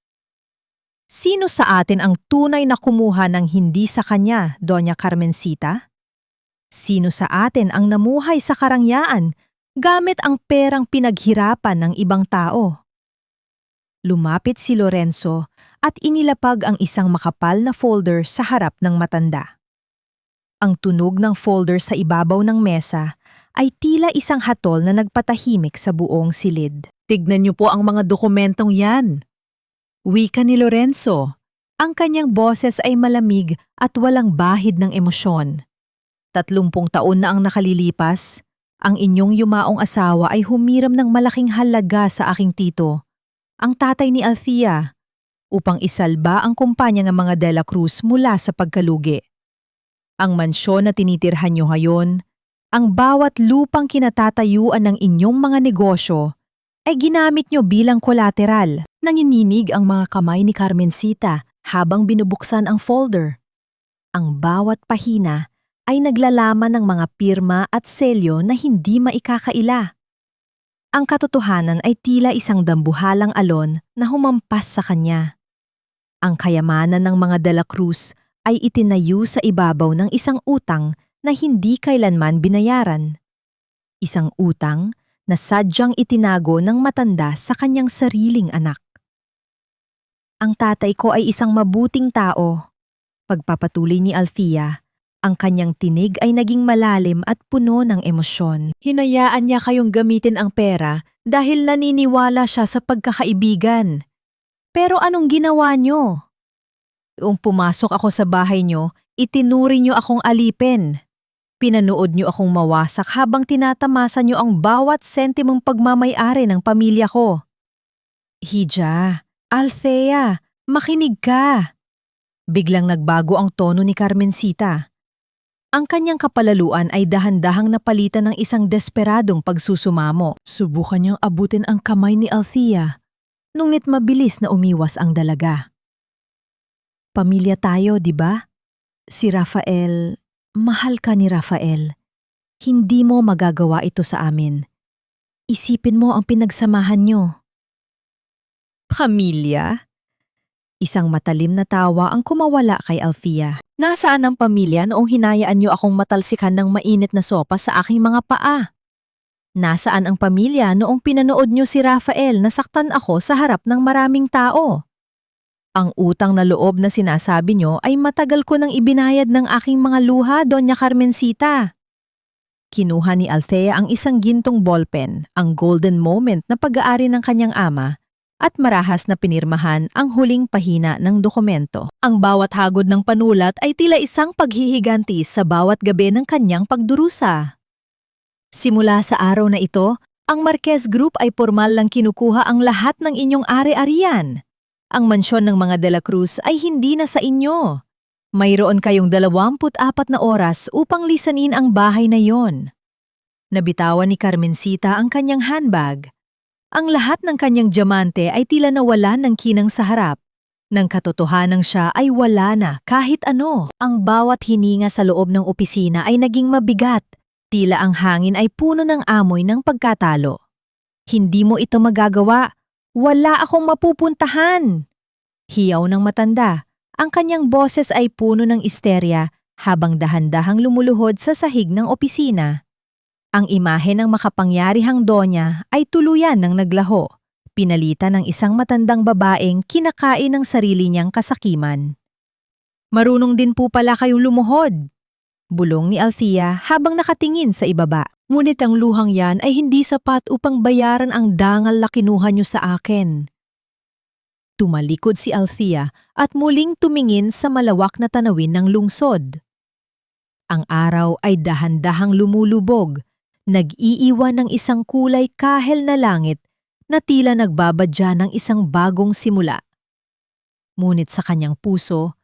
Sino sa atin ang tunay na kumuha ng hindi sa kanya, Doña Carmencita? Sino sa atin ang namuhay sa karangyaan gamit ang perang pinaghirapan ng ibang tao? Lumapit si Lorenzo at inilapag ang isang makapal na folder sa harap ng matanda. Ang tunog ng folder sa ibabaw ng mesa ay tila isang hatol na nagpatahimik sa buong silid. Tignan niyo po ang mga dokumentong yan. Wika ni Lorenzo. Ang kanyang boses ay malamig at walang bahid ng emosyon. 30 taon na ang nakalilipas, ang inyong yumaong asawa ay humiram ng malaking halaga sa aking tito, ang tatay ni Althea, upang isalba ang kumpanya ng mga De La Cruz mula sa pagkalugi. Ang mansyon na tinitirhan niyo ngayon, ang bawat lupang kinatatayuan ng inyong mga negosyo, ay ginamit niyo bilang kolateral. Nanginginig ang mga kamay ni Carmencita habang binubuksan ang folder. Ang bawat pahina ay naglalaman ng mga pirma at selyo na hindi maikakaila. Ang katotohanan ay tila isang dambuhalang alon na humampas sa kanya. Ang kayamanan ng mga De La Cruz ay itinayo sa ibabaw ng isang utang na hindi kailanman binayaran. Isang utang na sadyang itinago ng matanda sa kanyang sariling anak. Ang tatay ko ay isang mabuting tao. Pagpapatuloy ni Althea, ang kanyang tinig ay naging malalim at puno ng emosyon. Hinayaan niya kayong gamitin ang pera dahil naniniwala siya sa pagkakaibigan. Pero anong ginawa niyo? Noong pumasok ako sa bahay niyo, itinuri niyo akong alipin. Pinanood niyo akong mawasak habang tinatamasa niyo ang bawat sentimong pagmamay-ari ng pamilya ko. Hija, Althea, makinig ka. Biglang nagbago ang tono ni Carmencita. Ang kanyang kapalaluan ay dahan-dahang napalitan ng isang desperadong pagsusumamo. Subukan niyang abutin ang kamay ni Althea, ngunit mabilis na umiwas ang dalaga. Pamilya tayo, di ba? Si Rafael, mahal ka ni Rafael. Hindi mo magagawa ito sa amin. Isipin mo ang pinagsamahan niyo. Pamilya? Isang matalim na tawa ang kumawala kay Althea. Nasaan ang pamilya noong hinayaan niyo akong matalsikan ng mainit na sopa sa aking mga paa? Nasaan ang pamilya noong pinanood niyo si Rafael na saktan ako sa harap ng maraming tao? Ang utang na loob na sinasabi niyo ay matagal ko nang ibinayad ng aking mga luha, Doña Carmencita. Kinuha ni Althea ang isang gintong ballpen, ang golden moment na pag-aari ng kanyang ama, at marahas na pinirmahan ang huling pahina ng dokumento. Ang bawat hagod ng panulat ay tila isang paghihiganti sa bawat gabi ng kanyang pagdurusa. Simula sa araw na ito, ang Marquez Group ay formal lang kinukuha ang lahat ng inyong ari-arian. Ang mansyon ng mga De La Cruz ay hindi na sa inyo. Mayroon kayong 24 na oras upang lisanin ang bahay na yon. Nabitawan ni Carmencita ang kanyang handbag. Ang lahat ng kanyang diamante ay tila nawala ng kinang sa harap. Nang katotohanan siya ay wala na kahit ano. Ang bawat hininga sa loob ng opisina ay naging mabigat. Tila ang hangin ay puno ng amoy ng pagkatalo. Hindi mo ito magagawa. Wala akong mapupuntahan. Hiyaw ng matanda. Ang kanyang boses ay puno ng isterya habang dahan-dahang lumuluhod sa sahig ng opisina. Ang imahe ng makapangyarihang donya ay tuluyan ng naglaho, pinalitan ng isang matandang babaeng kinakain ng sarili niyang kasakiman. Marunong din po pala kayong lumuhod, bulong ni Althea habang nakatingin sa ibaba. Ngunit ang luhang yan ay hindi sapat upang bayaran ang dangal na kinuha niyo sa akin. Tumalikod si Althea at muling tumingin sa malawak na tanawin ng lungsod. Ang araw ay dahan-dahang lumulubog, nag-iiwan ng isang kulay kahel na langit na tila nagbabadya ng isang bagong simula. Ngunit sa kanyang puso,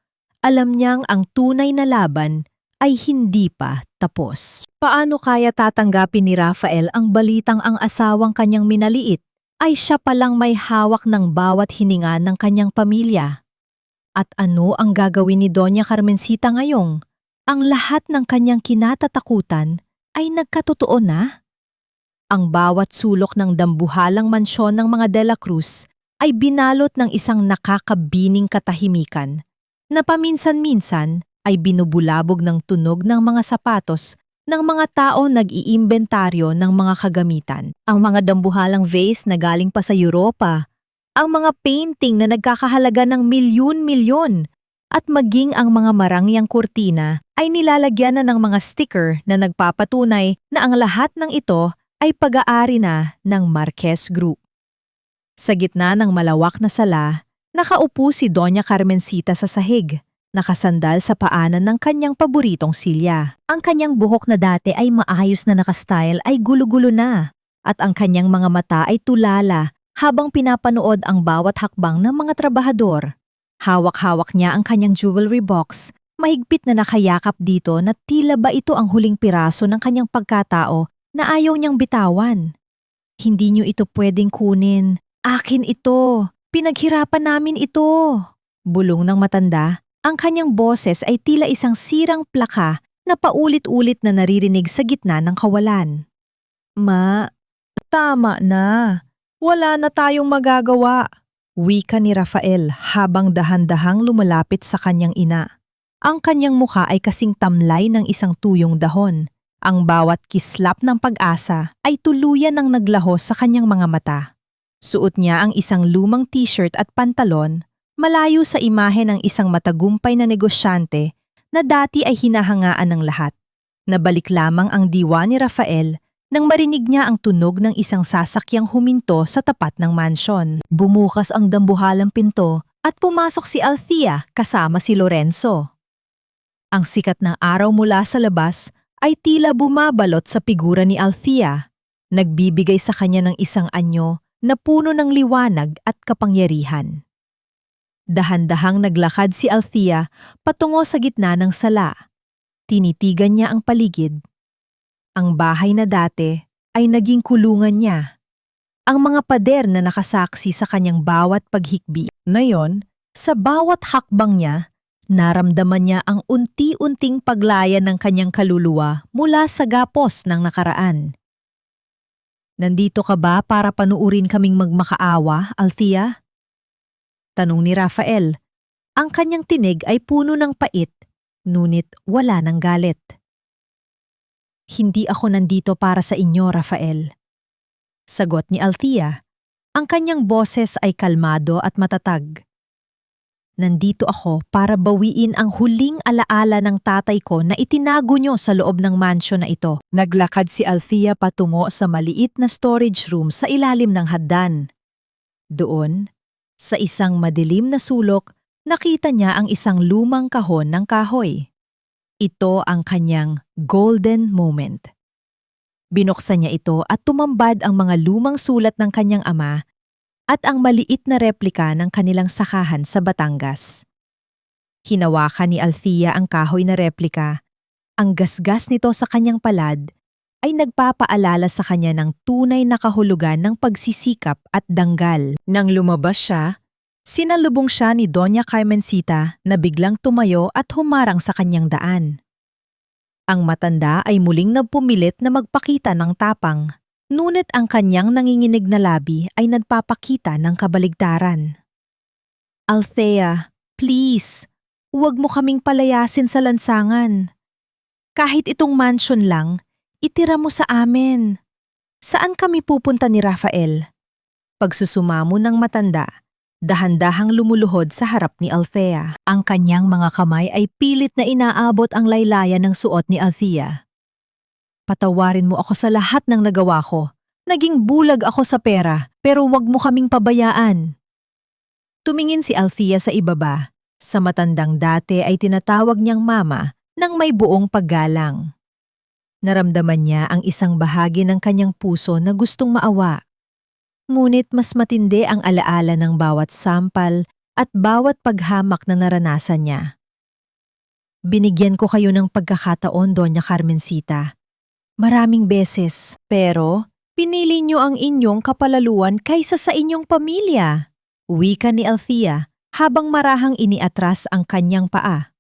alam niyang ang tunay na laban ay hindi pa tapos. Paano kaya tatanggapin ni Rafael ang balitang ang asawang kanyang minaliit ay siya palang may hawak ng bawat hininga ng kanyang pamilya? At ano ang gagawin ni Doña Carmencita ngayong ang lahat ng kanyang kinatatakutan ay nagkatotoo na? Ang bawat sulok ng dambuhalang mansyon ng mga De La Cruz ay binalot ng isang nakakabining katahimikan na paminsan-minsan ay binubulabog ng tunog ng mga sapatos ng mga tao nag-iimbentaryo ng mga kagamitan. Ang mga dambuhalang vase na galing pa sa Europa, ang mga painting na nagkakahalaga ng milyon-milyon, at maging ang mga marangyang kurtina ay nilalagyan na ng mga sticker na nagpapatunay na ang lahat ng ito ay pag-aari na ng Marquez Group. Sa gitna ng malawak na sala, nakaupo si Doña Carmencita sa sahig, nakasandal sa paanan ng kanyang paboritong silya. Ang kanyang buhok na dati ay maayos na nakastyle ay gulo-gulo na, at ang kanyang mga mata ay tulala habang pinapanood ang bawat hakbang ng mga trabahador. Hawak-hawak niya ang kanyang jewelry box, mahigpit na nakayakap dito na tila ba ito ang huling piraso ng kanyang pagkatao na ayaw niyang bitawan. Hindi niyo ito pwedeng kunin. Akin ito. Pinaghirapan namin ito. Bulong ng matanda. Ang kanyang boses ay tila isang sirang plaka na paulit-ulit na naririnig sa gitna ng kawalan. Ma, tama na. Wala na tayong magagawa. Wika ni Rafael habang dahan-dahang lumalapit sa kanyang ina. Ang kanyang mukha ay kasing tamlay ng isang tuyong dahon. Ang bawat kislap ng pag-asa ay tuluyan ng naglaho sa kanyang mga mata. Suot niya ang isang lumang t-shirt at pantalon, malayo sa imahe ng isang matagumpay na negosyante na dati ay hinahangaan ng lahat. Nabalik lamang ang diwa ni Rafael nang marinig niya ang tunog ng isang sasakyang huminto sa tapat ng mansyon. Bumukas ang dambuhalang pinto at pumasok si Althea kasama si Lorenzo. Ang sikat ng araw mula sa labas ay tila bumabalot sa figura ni Althea, nagbibigay sa kanya ng isang anyo na puno ng liwanag at kapangyarihan. Dahan-dahang naglakad si Althea patungo sa gitna ng sala. Tinitigan niya ang paligid. Ang bahay na dati ay naging kulungan niya. Ang mga pader na nakasaksi sa kanyang bawat paghikbi. Ngayon, sa bawat hakbang niya, naramdaman niya ang unti-unting paglaya ng kanyang kaluluwa mula sa gapos ng nakaraan. Nandito ka ba para panuurin kaming magmakaawa, Althea? Tanong ni Rafael. Ang kanyang tinig ay puno ng pait, ngunit wala ng galit. Hindi ako nandito para sa inyo, Rafael. Sagot ni Althea. Ang kanyang boses ay kalmado at matatag. Nandito ako para bawiin ang huling alaala ng tatay ko na itinago nyo sa loob ng mansyon na ito. Naglakad si Althea patungo sa maliit na storage room sa ilalim ng hagdan. Doon, sa isang madilim na sulok, nakita niya ang isang lumang kahon ng kahoy. Ito ang kanyang golden moment. Binuksan niya ito at tumambad ang mga lumang sulat ng kanyang ama at ang maliit na replika ng kanilang sakahan sa Batangas. Hinawakan ni Althea ang kahoy na replika. Ang gasgas nito sa kanyang palad ay nagpapaalala sa kanya ng tunay na kahulugan ng pagsisikap at danggal. Nang lumabas siya, sinalubong siya ni Doña Carmencita na biglang tumayo at humarang sa kanyang daan. Ang matanda ay muling nagpumilit na magpakita ng tapang, ngunit ang kanyang nanginginig na labi ay nagpapakita ng kabaligtaran. Althea, please, huwag mo kaming palayasin sa lansangan. Kahit itong mansion lang, itira mo sa amin. Saan kami pupunta ni Rafael? Pagsusumamo ng matanda, dahan-dahang lumuluhod sa harap ni Althea. Ang kanyang mga kamay ay pilit na inaabot ang laylayan ng suot ni Althea. Patawarin mo ako sa lahat ng nagawa ko. Naging bulag ako sa pera, pero wag mo kaming pabayaan. Tumingin si Althea sa ibaba. Sa matandang dati ay tinatawag niyang mama nang may buong paggalang. Naramdaman niya ang isang bahagi ng kanyang puso na gustong maawa. Ngunit mas matindi ang alaala ng bawat sampal at bawat paghamak na naranasan niya. Binigyan ko kayo ng pagkakataon, Doña Carmencita. Maraming beses, pero pinili niyo ang inyong kapalaluan kaysa sa inyong pamilya. Wika ni Althea habang marahang iniatras ang kanyang paa.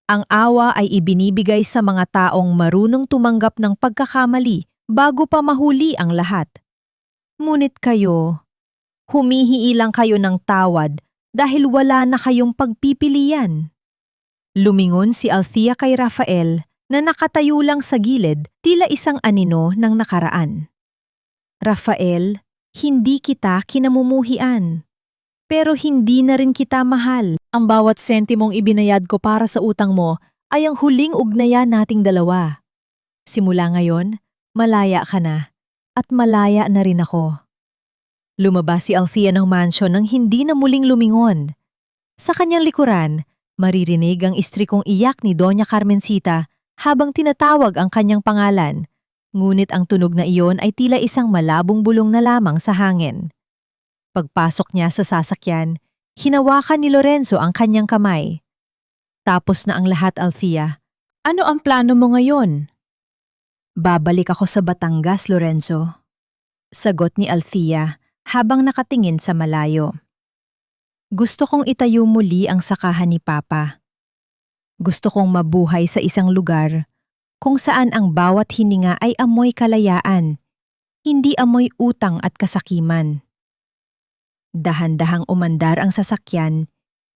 Ang awa ay ibinibigay sa mga taong marunong tumanggap ng pagkakamali bago pa mahuli ang lahat. Ngunit kayo, humihingi lang kayo ng tawad dahil wala na kayong pagpipilian. Lumingon si Althea kay Rafael na nakatayo lang sa gilid, tila isang anino ng nakaraan. Rafael, hindi kita kinamumuhian. Pero hindi na rin kita mahal. Ang bawat sentimong ibinayad ko para sa utang mo ay ang huling ugnayan nating dalawa. Simula ngayon, malaya ka na. At malaya na rin ako. Lumabas si Althea ng mansyon nang hindi na muling lumingon. Sa kanyang likuran, maririnig ang istrikong iyak ni Doña Carmencita habang tinatawag ang kanyang pangalan. Ngunit ang tunog na iyon ay tila isang malabong bulong na lamang sa hangin. Pagpasok niya sa sasakyan, hinawakan ni Lorenzo ang kanyang kamay. Tapos na ang lahat, Althea. Ano ang plano mo ngayon? Babalik ako sa Batangas, Lorenzo. Sagot ni Althea habang nakatingin sa malayo. Gusto kong itayo muli ang sakahan ni Papa. Gusto kong mabuhay sa isang lugar kung saan ang bawat hininga ay amoy kalayaan, hindi amoy utang at kasakiman. Dahan-dahang umandar ang sasakyan,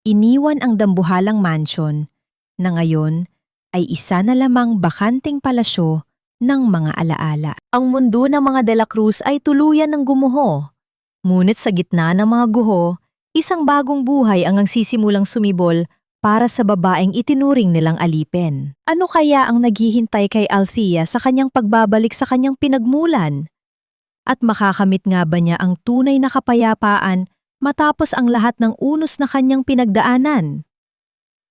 iniwan ang dambuhalang mansyon na ngayon ay isa na lamang bakanting palasyo ng mga alaala. Ang mundo ng mga De La Cruz ay tuluyan ng gumuho. Ngunit sa gitna ng mga guho, isang bagong buhay ang nagsisimulang sumibol para sa babaeng itinuring nilang alipin. Ano kaya ang naghihintay kay Althea sa kanyang pagbabalik sa kanyang pinagmulan? At makakamit nga ba niya ang tunay na kapayapaan matapos ang lahat ng unos na kanyang pinagdaanan?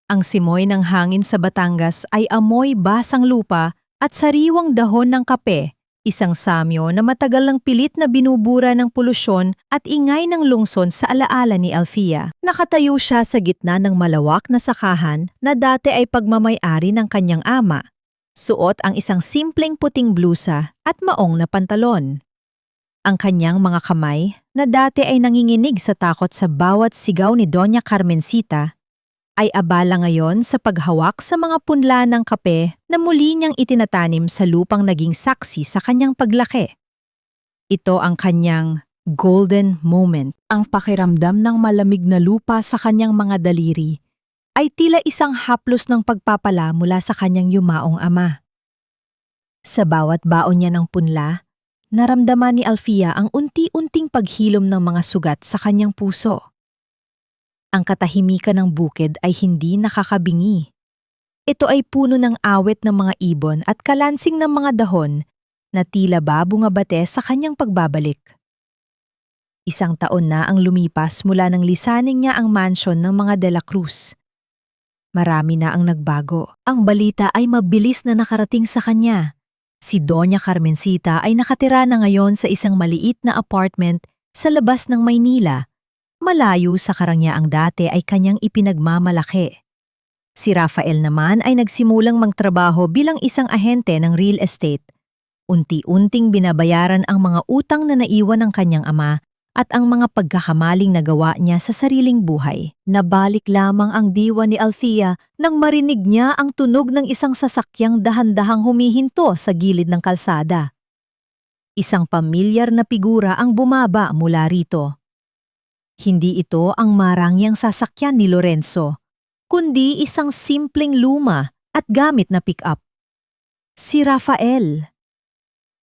Ang simoy ng hangin sa Batangas ay amoy basang lupa at sariwang dahon ng kape, Isang samyo na matagal ng pilit na binubura ng polusyon at ingay ng lungsod sa alaala ni Alfia. Nakatayo siya sa gitna ng malawak na sakahan na dati ay pagmamay-ari ng kanyang ama. Suot ang isang simpleng puting blusa at maong na pantalon. Ang kanyang mga kamay, na dati ay nanginginig sa takot sa bawat sigaw ni Doña Carmencita, ay abala ngayon sa paghawak sa mga punla ng kape na muli niyang itinatanim sa lupang naging saksi sa kanyang paglaki. Ito ang kanyang golden moment. Ang pakiramdam ng malamig na lupa sa kanyang mga daliri ay tila isang haplos ng pagpapala mula sa kanyang yumaong ama. Sa bawat baon niya ng punla, naramdaman ni Alfia ang unti-unting paghilom ng mga sugat sa kanyang puso. Ang katahimikan ng bukid ay hindi nakakabingi. Ito ay puno ng awit ng mga ibon at kalansing ng mga dahon na tila ba bumabate sa kanyang pagbabalik. Isang taon na ang lumipas mula nang lisaning niya ang mansyon ng mga De La Cruz. Marami na ang nagbago. Ang balita ay mabilis na nakarating sa kanya. Si Doña Carmencita ay nakatira na ngayon sa isang maliit na apartment sa labas ng Maynila. Malayo sa karangyaang dati ay kanyang ipinagmamalaki. Si Rafael naman ay nagsimulang magtrabaho bilang isang ahente ng real estate. Unti-unting binabayaran ang mga utang na naiwan ng kanyang ama at ang mga pagkakamaling nagawa niya sa sariling buhay. Nabalik lamang ang diwa ni Alfia nang marinig niya ang tunog ng isang sasakyang dahan-dahang humihinto sa gilid ng kalsada. Isang pamilyar na figura ang bumaba mula rito. Hindi ito ang marangyang sasakyan ni Lorenzo, kundi isang simpleng luma at gamit na pick-up. Si Rafael.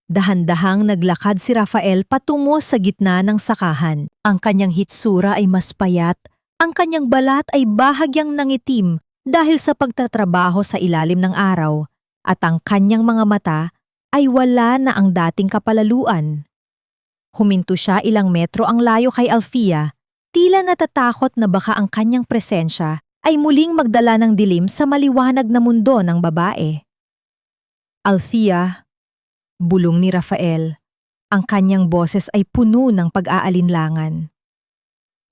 Dahan-dahang naglakad si Rafael patungo sa gitna ng sakahan. Ang kanyang hitsura ay mas payat, ang kanyang balat ay bahagyang nangitim dahil sa pagtatrabaho sa ilalim ng araw, at ang kanyang mga mata ay wala na ang dating kapalaluan. Huminto siya ilang metro ang layo kay Alfia, tila natatakot na baka ang kanyang presensya ay muling magdala ng dilim sa maliwanag na mundo ng babae. Alfia, bulong ni Rafael, ang kanyang boses ay puno ng pag-aalinlangan.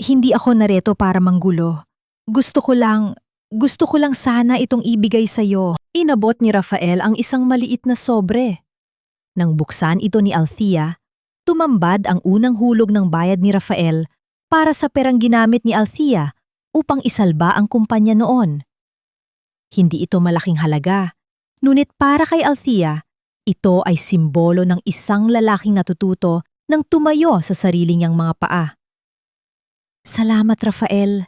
Hindi ako nareto para manggulo. Gusto ko lang sana itong ibigay sa'yo. Inabot ni Rafael ang isang maliit na sobre. Nang buksan ito ni Alfia, tumambad ang unang hulog ng bayad ni Rafael para sa perang ginamit ni Alfia upang isalba ang kumpanya noon. Hindi ito malaking halaga, ngunit para kay Alfia, ito ay simbolo ng isang lalaking natututo ng tumayo sa sarili niyang mga paa. Salamat, Rafael,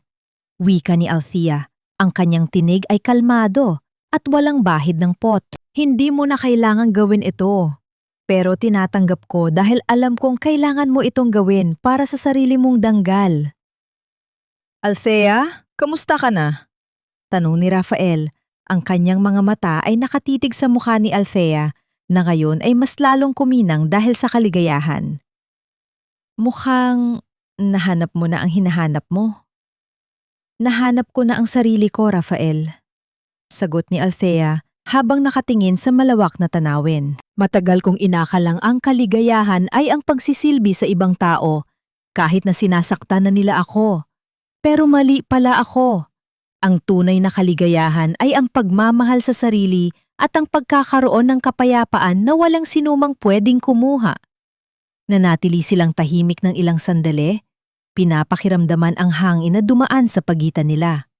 wika ni Alfia. Ang kanyang tinig ay kalmado at walang bahid ng pot. Hindi mo na kailangang gawin ito. Pero tinatanggap ko dahil alam kong kailangan mo itong gawin para sa sarili mong danggal. Althea, kamusta ka na? Tanong ni Rafael. Ang kanyang mga mata ay nakatitig sa mukha ni Althea na ngayon ay mas lalong kuminang dahil sa kaligayahan. Mukhang nahanap mo na ang hinahanap mo. Nahanap ko na ang sarili ko, Rafael. Sagot ni Althea habang nakatingin sa malawak na tanawin. Matagal kong inakalang ang kaligayahan ay ang pagsisilbi sa ibang tao, kahit na sinasaktan na nila ako. Pero mali pala ako. Ang tunay na kaligayahan ay ang pagmamahal sa sarili at ang pagkakaroon ng kapayapaan na walang sinumang pwedeng kumuha. Nanatili silang tahimik ng ilang sandali, pinapakiramdaman ang hangin na dumaan sa pagitan nila.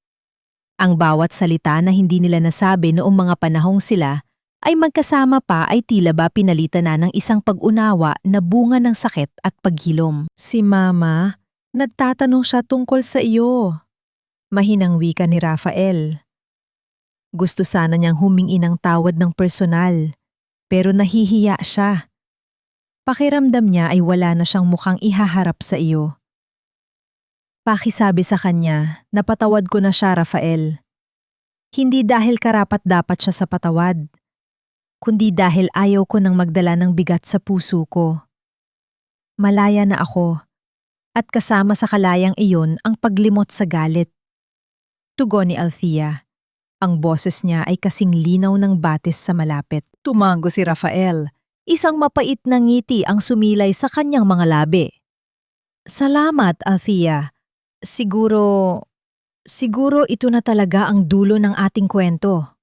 Ang bawat salita na hindi nila nasabi noong mga panahong sila ay magkasama pa ay tila ba pinalitan na ng isang pag-unawa na bunga ng sakit at paghilom. Si Mama, nagtatanong siya tungkol sa iyo. Mahinang wika ni Rafael. Gusto sana niyang humingi ng tawad ng personal, pero nahihiya siya. Pakiramdam niya ay wala na siyang mukhang ihaharap sa iyo. Pakisabi sa kanya, napatawad ko na siya, Rafael. Hindi dahil karapat-dapat siya sa patawad, kundi dahil ayaw ko nang magdala ng bigat sa puso ko. Malaya na ako, at kasama sa kalayang iyon ang paglimot sa galit. Tugon ni Althea. Ang boses niya ay kasing linaw ng batis sa malapit. Tumango si Rafael. Isang mapait na ngiti ang sumilay sa kanyang mga labi. Salamat, Althea. Siguro ito na talaga ang dulo ng ating kwento.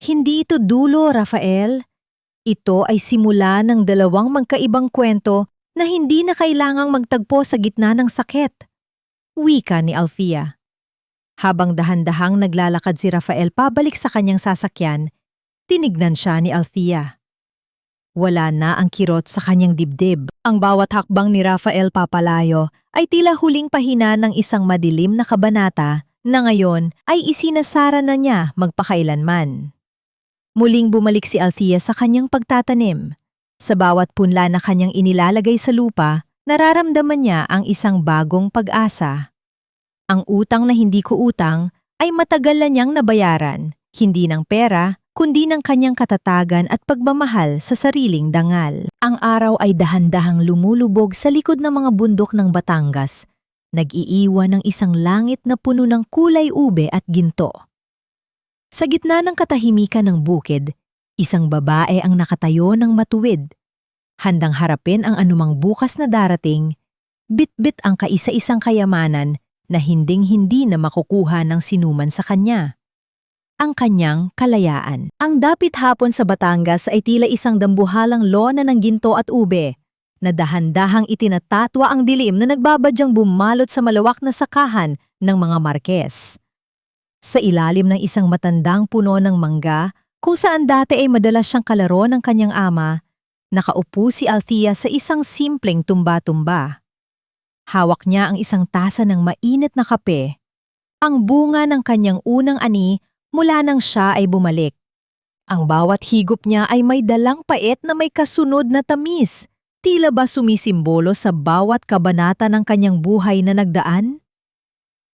Hindi ito dulo, Rafael. Ito ay simula ng dalawang magkaibang kwento na hindi na kailangang magtagpo sa gitna ng sakit. Wika ni Althea. Habang dahan-dahang naglalakad si Rafael pabalik sa kanyang sasakyan, tinignan siya ni Althea. Wala na ang kirot sa kanyang dibdib. Ang bawat hakbang ni Rafael papalayo ay tila huling pahina ng isang madilim na kabanata na ngayon ay isinasara na niya magpakailanman. Muling bumalik si Althea sa kanyang pagtatanim. Sa bawat punla na kanyang inilalagay sa lupa, nararamdaman niya ang isang bagong pag-asa. Ang utang na hindi ko utang ay matagal na niyang nabayaran, hindi ng pera, kundi ng kanyang katatagan at pagmamahal sa sariling dangal. Ang araw ay dahan-dahang lumulubog sa likod ng mga bundok ng Batangas, nag-iiwan ng isang langit na puno ng kulay ube at ginto. Sa gitna ng katahimikan ng bukid, isang babae ang nakatayo ng matuwid. Handang harapin ang anumang bukas na darating, bit-bit ang kaisa-isang kayamanan na hinding-hindi na makukuha ng sinuman sa kanya. Ang kanyang kalayaan. Ang dapit hapon sa Batangas ay tila isang dambuhalang lona ng ginto at ube, na dahan-dahang itinatatwa ang dilim na nagbabadyang bumalot sa malawak na sakahan ng mga Marquez. Sa ilalim ng isang matandang puno ng mangga, kung saan dati ay madalas siyang kalaro ng kanyang ama, nakaupo si Althea sa isang simpleng tumba-tumba. Hawak niya ang isang tasa ng mainit na kape, ang bunga ng kanyang unang ani mula nang siya ay bumalik. Ang bawat higop niya ay may dalang pait na may kasunod na tamis, tila ba sumisimbolo sa bawat kabanata ng kanyang buhay na nagdaan?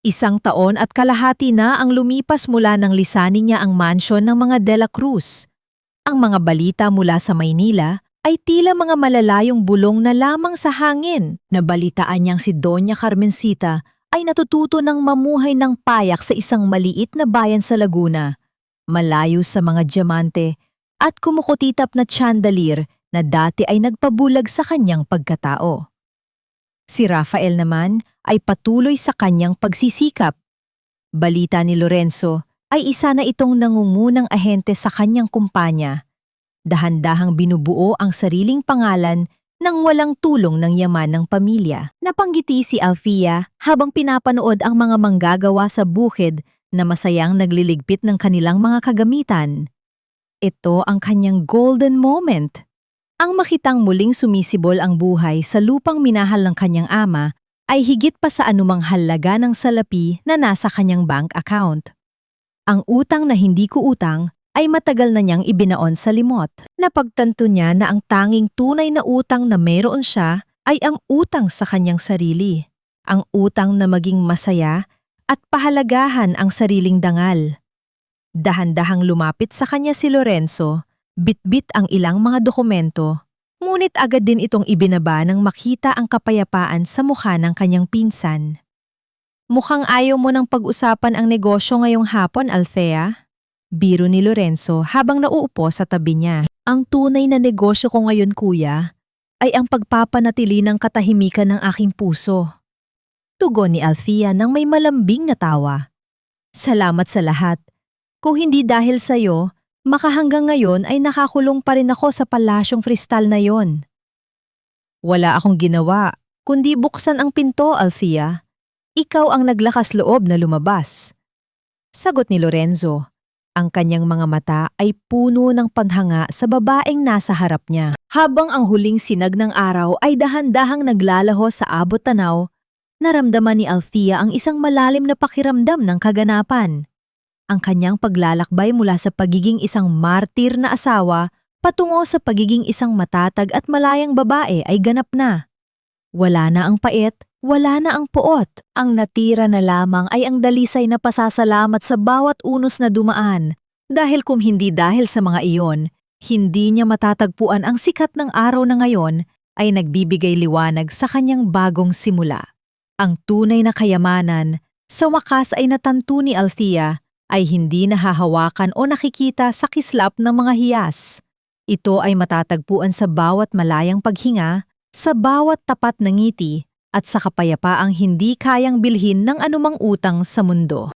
1 taon at kalahati na ang lumipas mula nang lisanin niya ang mansyon ng mga De La Cruz. Ang mga balita mula sa Maynila ay tila mga malalayong bulong na lamang sa hangin. Nabalitaan niyang si Doña Carmencita ay natututo ng mamuhay ng payak sa isang maliit na bayan sa Laguna, malayo sa mga diamante at kumukutitap na chandelier na dati ay nagpabulag sa kanyang pagkatao. Si Rafael naman ay patuloy sa kanyang pagsisikap. Balita ni Lorenzo ay isa na itong nangungunang ahente sa kanyang kumpanya. Dahan-dahang binubuo ang sariling pangalan nang walang tulong ng yaman ng pamilya. Napanggiti si Althea habang pinapanood ang mga manggagawa sa bukid na masayang nagliligpit ng kanilang mga kagamitan. Ito ang kanyang golden moment. Ang makitang muling sumisibol ang buhay sa lupang minahal ng kanyang ama ay higit pa sa anumang halaga ng salapi na nasa kanyang bank account. Ang utang na hindi ko utang ay matagal na niyang ibinaon sa limot. Napagtanto niya na ang tanging tunay na utang na mayroon siya ay ang utang sa kanyang sarili. Ang utang na maging masaya at pahalagahan ang sariling dangal. Dahan-dahang lumapit sa kanya si Lorenzo, bitbit ang ilang mga dokumento, ngunit agad din itong ibinaba nang makita ang kapayapaan sa mukha ng kanyang pinsan. Mukhang ayaw mo nang pag-usapan ang negosyo ngayong hapon, Althea. Biro ni Lorenzo habang nauupo sa tabi niya. Ang tunay na negosyo ko ngayon, kuya, ay ang pagpapanatili ng katahimikan ng aking puso. Tugon ni Althea nang may malambing na tawa. Salamat sa lahat. Kung hindi dahil sa'yo, makahanggang ngayon ay nakakulong pa rin ako sa palasyong kristal na yon. Wala akong ginawa, kundi buksan ang pinto, Althea. Ikaw ang naglakas loob na lumabas. Sagot ni Lorenzo. Ang kanyang mga mata ay puno ng paghanga sa babaeng nasa harap niya. Habang ang huling sinag ng araw ay dahan-dahang naglalaho sa abot tanaw, naramdaman ni Althea ang isang malalim na pakiramdam ng kaganapan. Ang kanyang paglalakbay mula sa pagiging isang martir na asawa patungo sa pagiging isang matatag at malayang babae ay ganap na. Wala na ang pait, wala na ang puot. Ang natira na lamang ay ang dalisay na pasasalamat sa bawat unos na dumaan. Dahil kung hindi dahil sa mga iyon, hindi niya matatagpuan ang sikat ng araw na ngayon ay nagbibigay liwanag sa kanyang bagong simula. Ang tunay na kayamanan, sa wakas ay natanto ni Althea, ay hindi nahahawakan o nakikita sa kislap ng mga hiyas. Ito ay matatagpuan sa bawat malayang paghinga, sa bawat tapat na ngiti, at sa kapayapaang hindi kayang bilhin ng anumang utang sa mundo.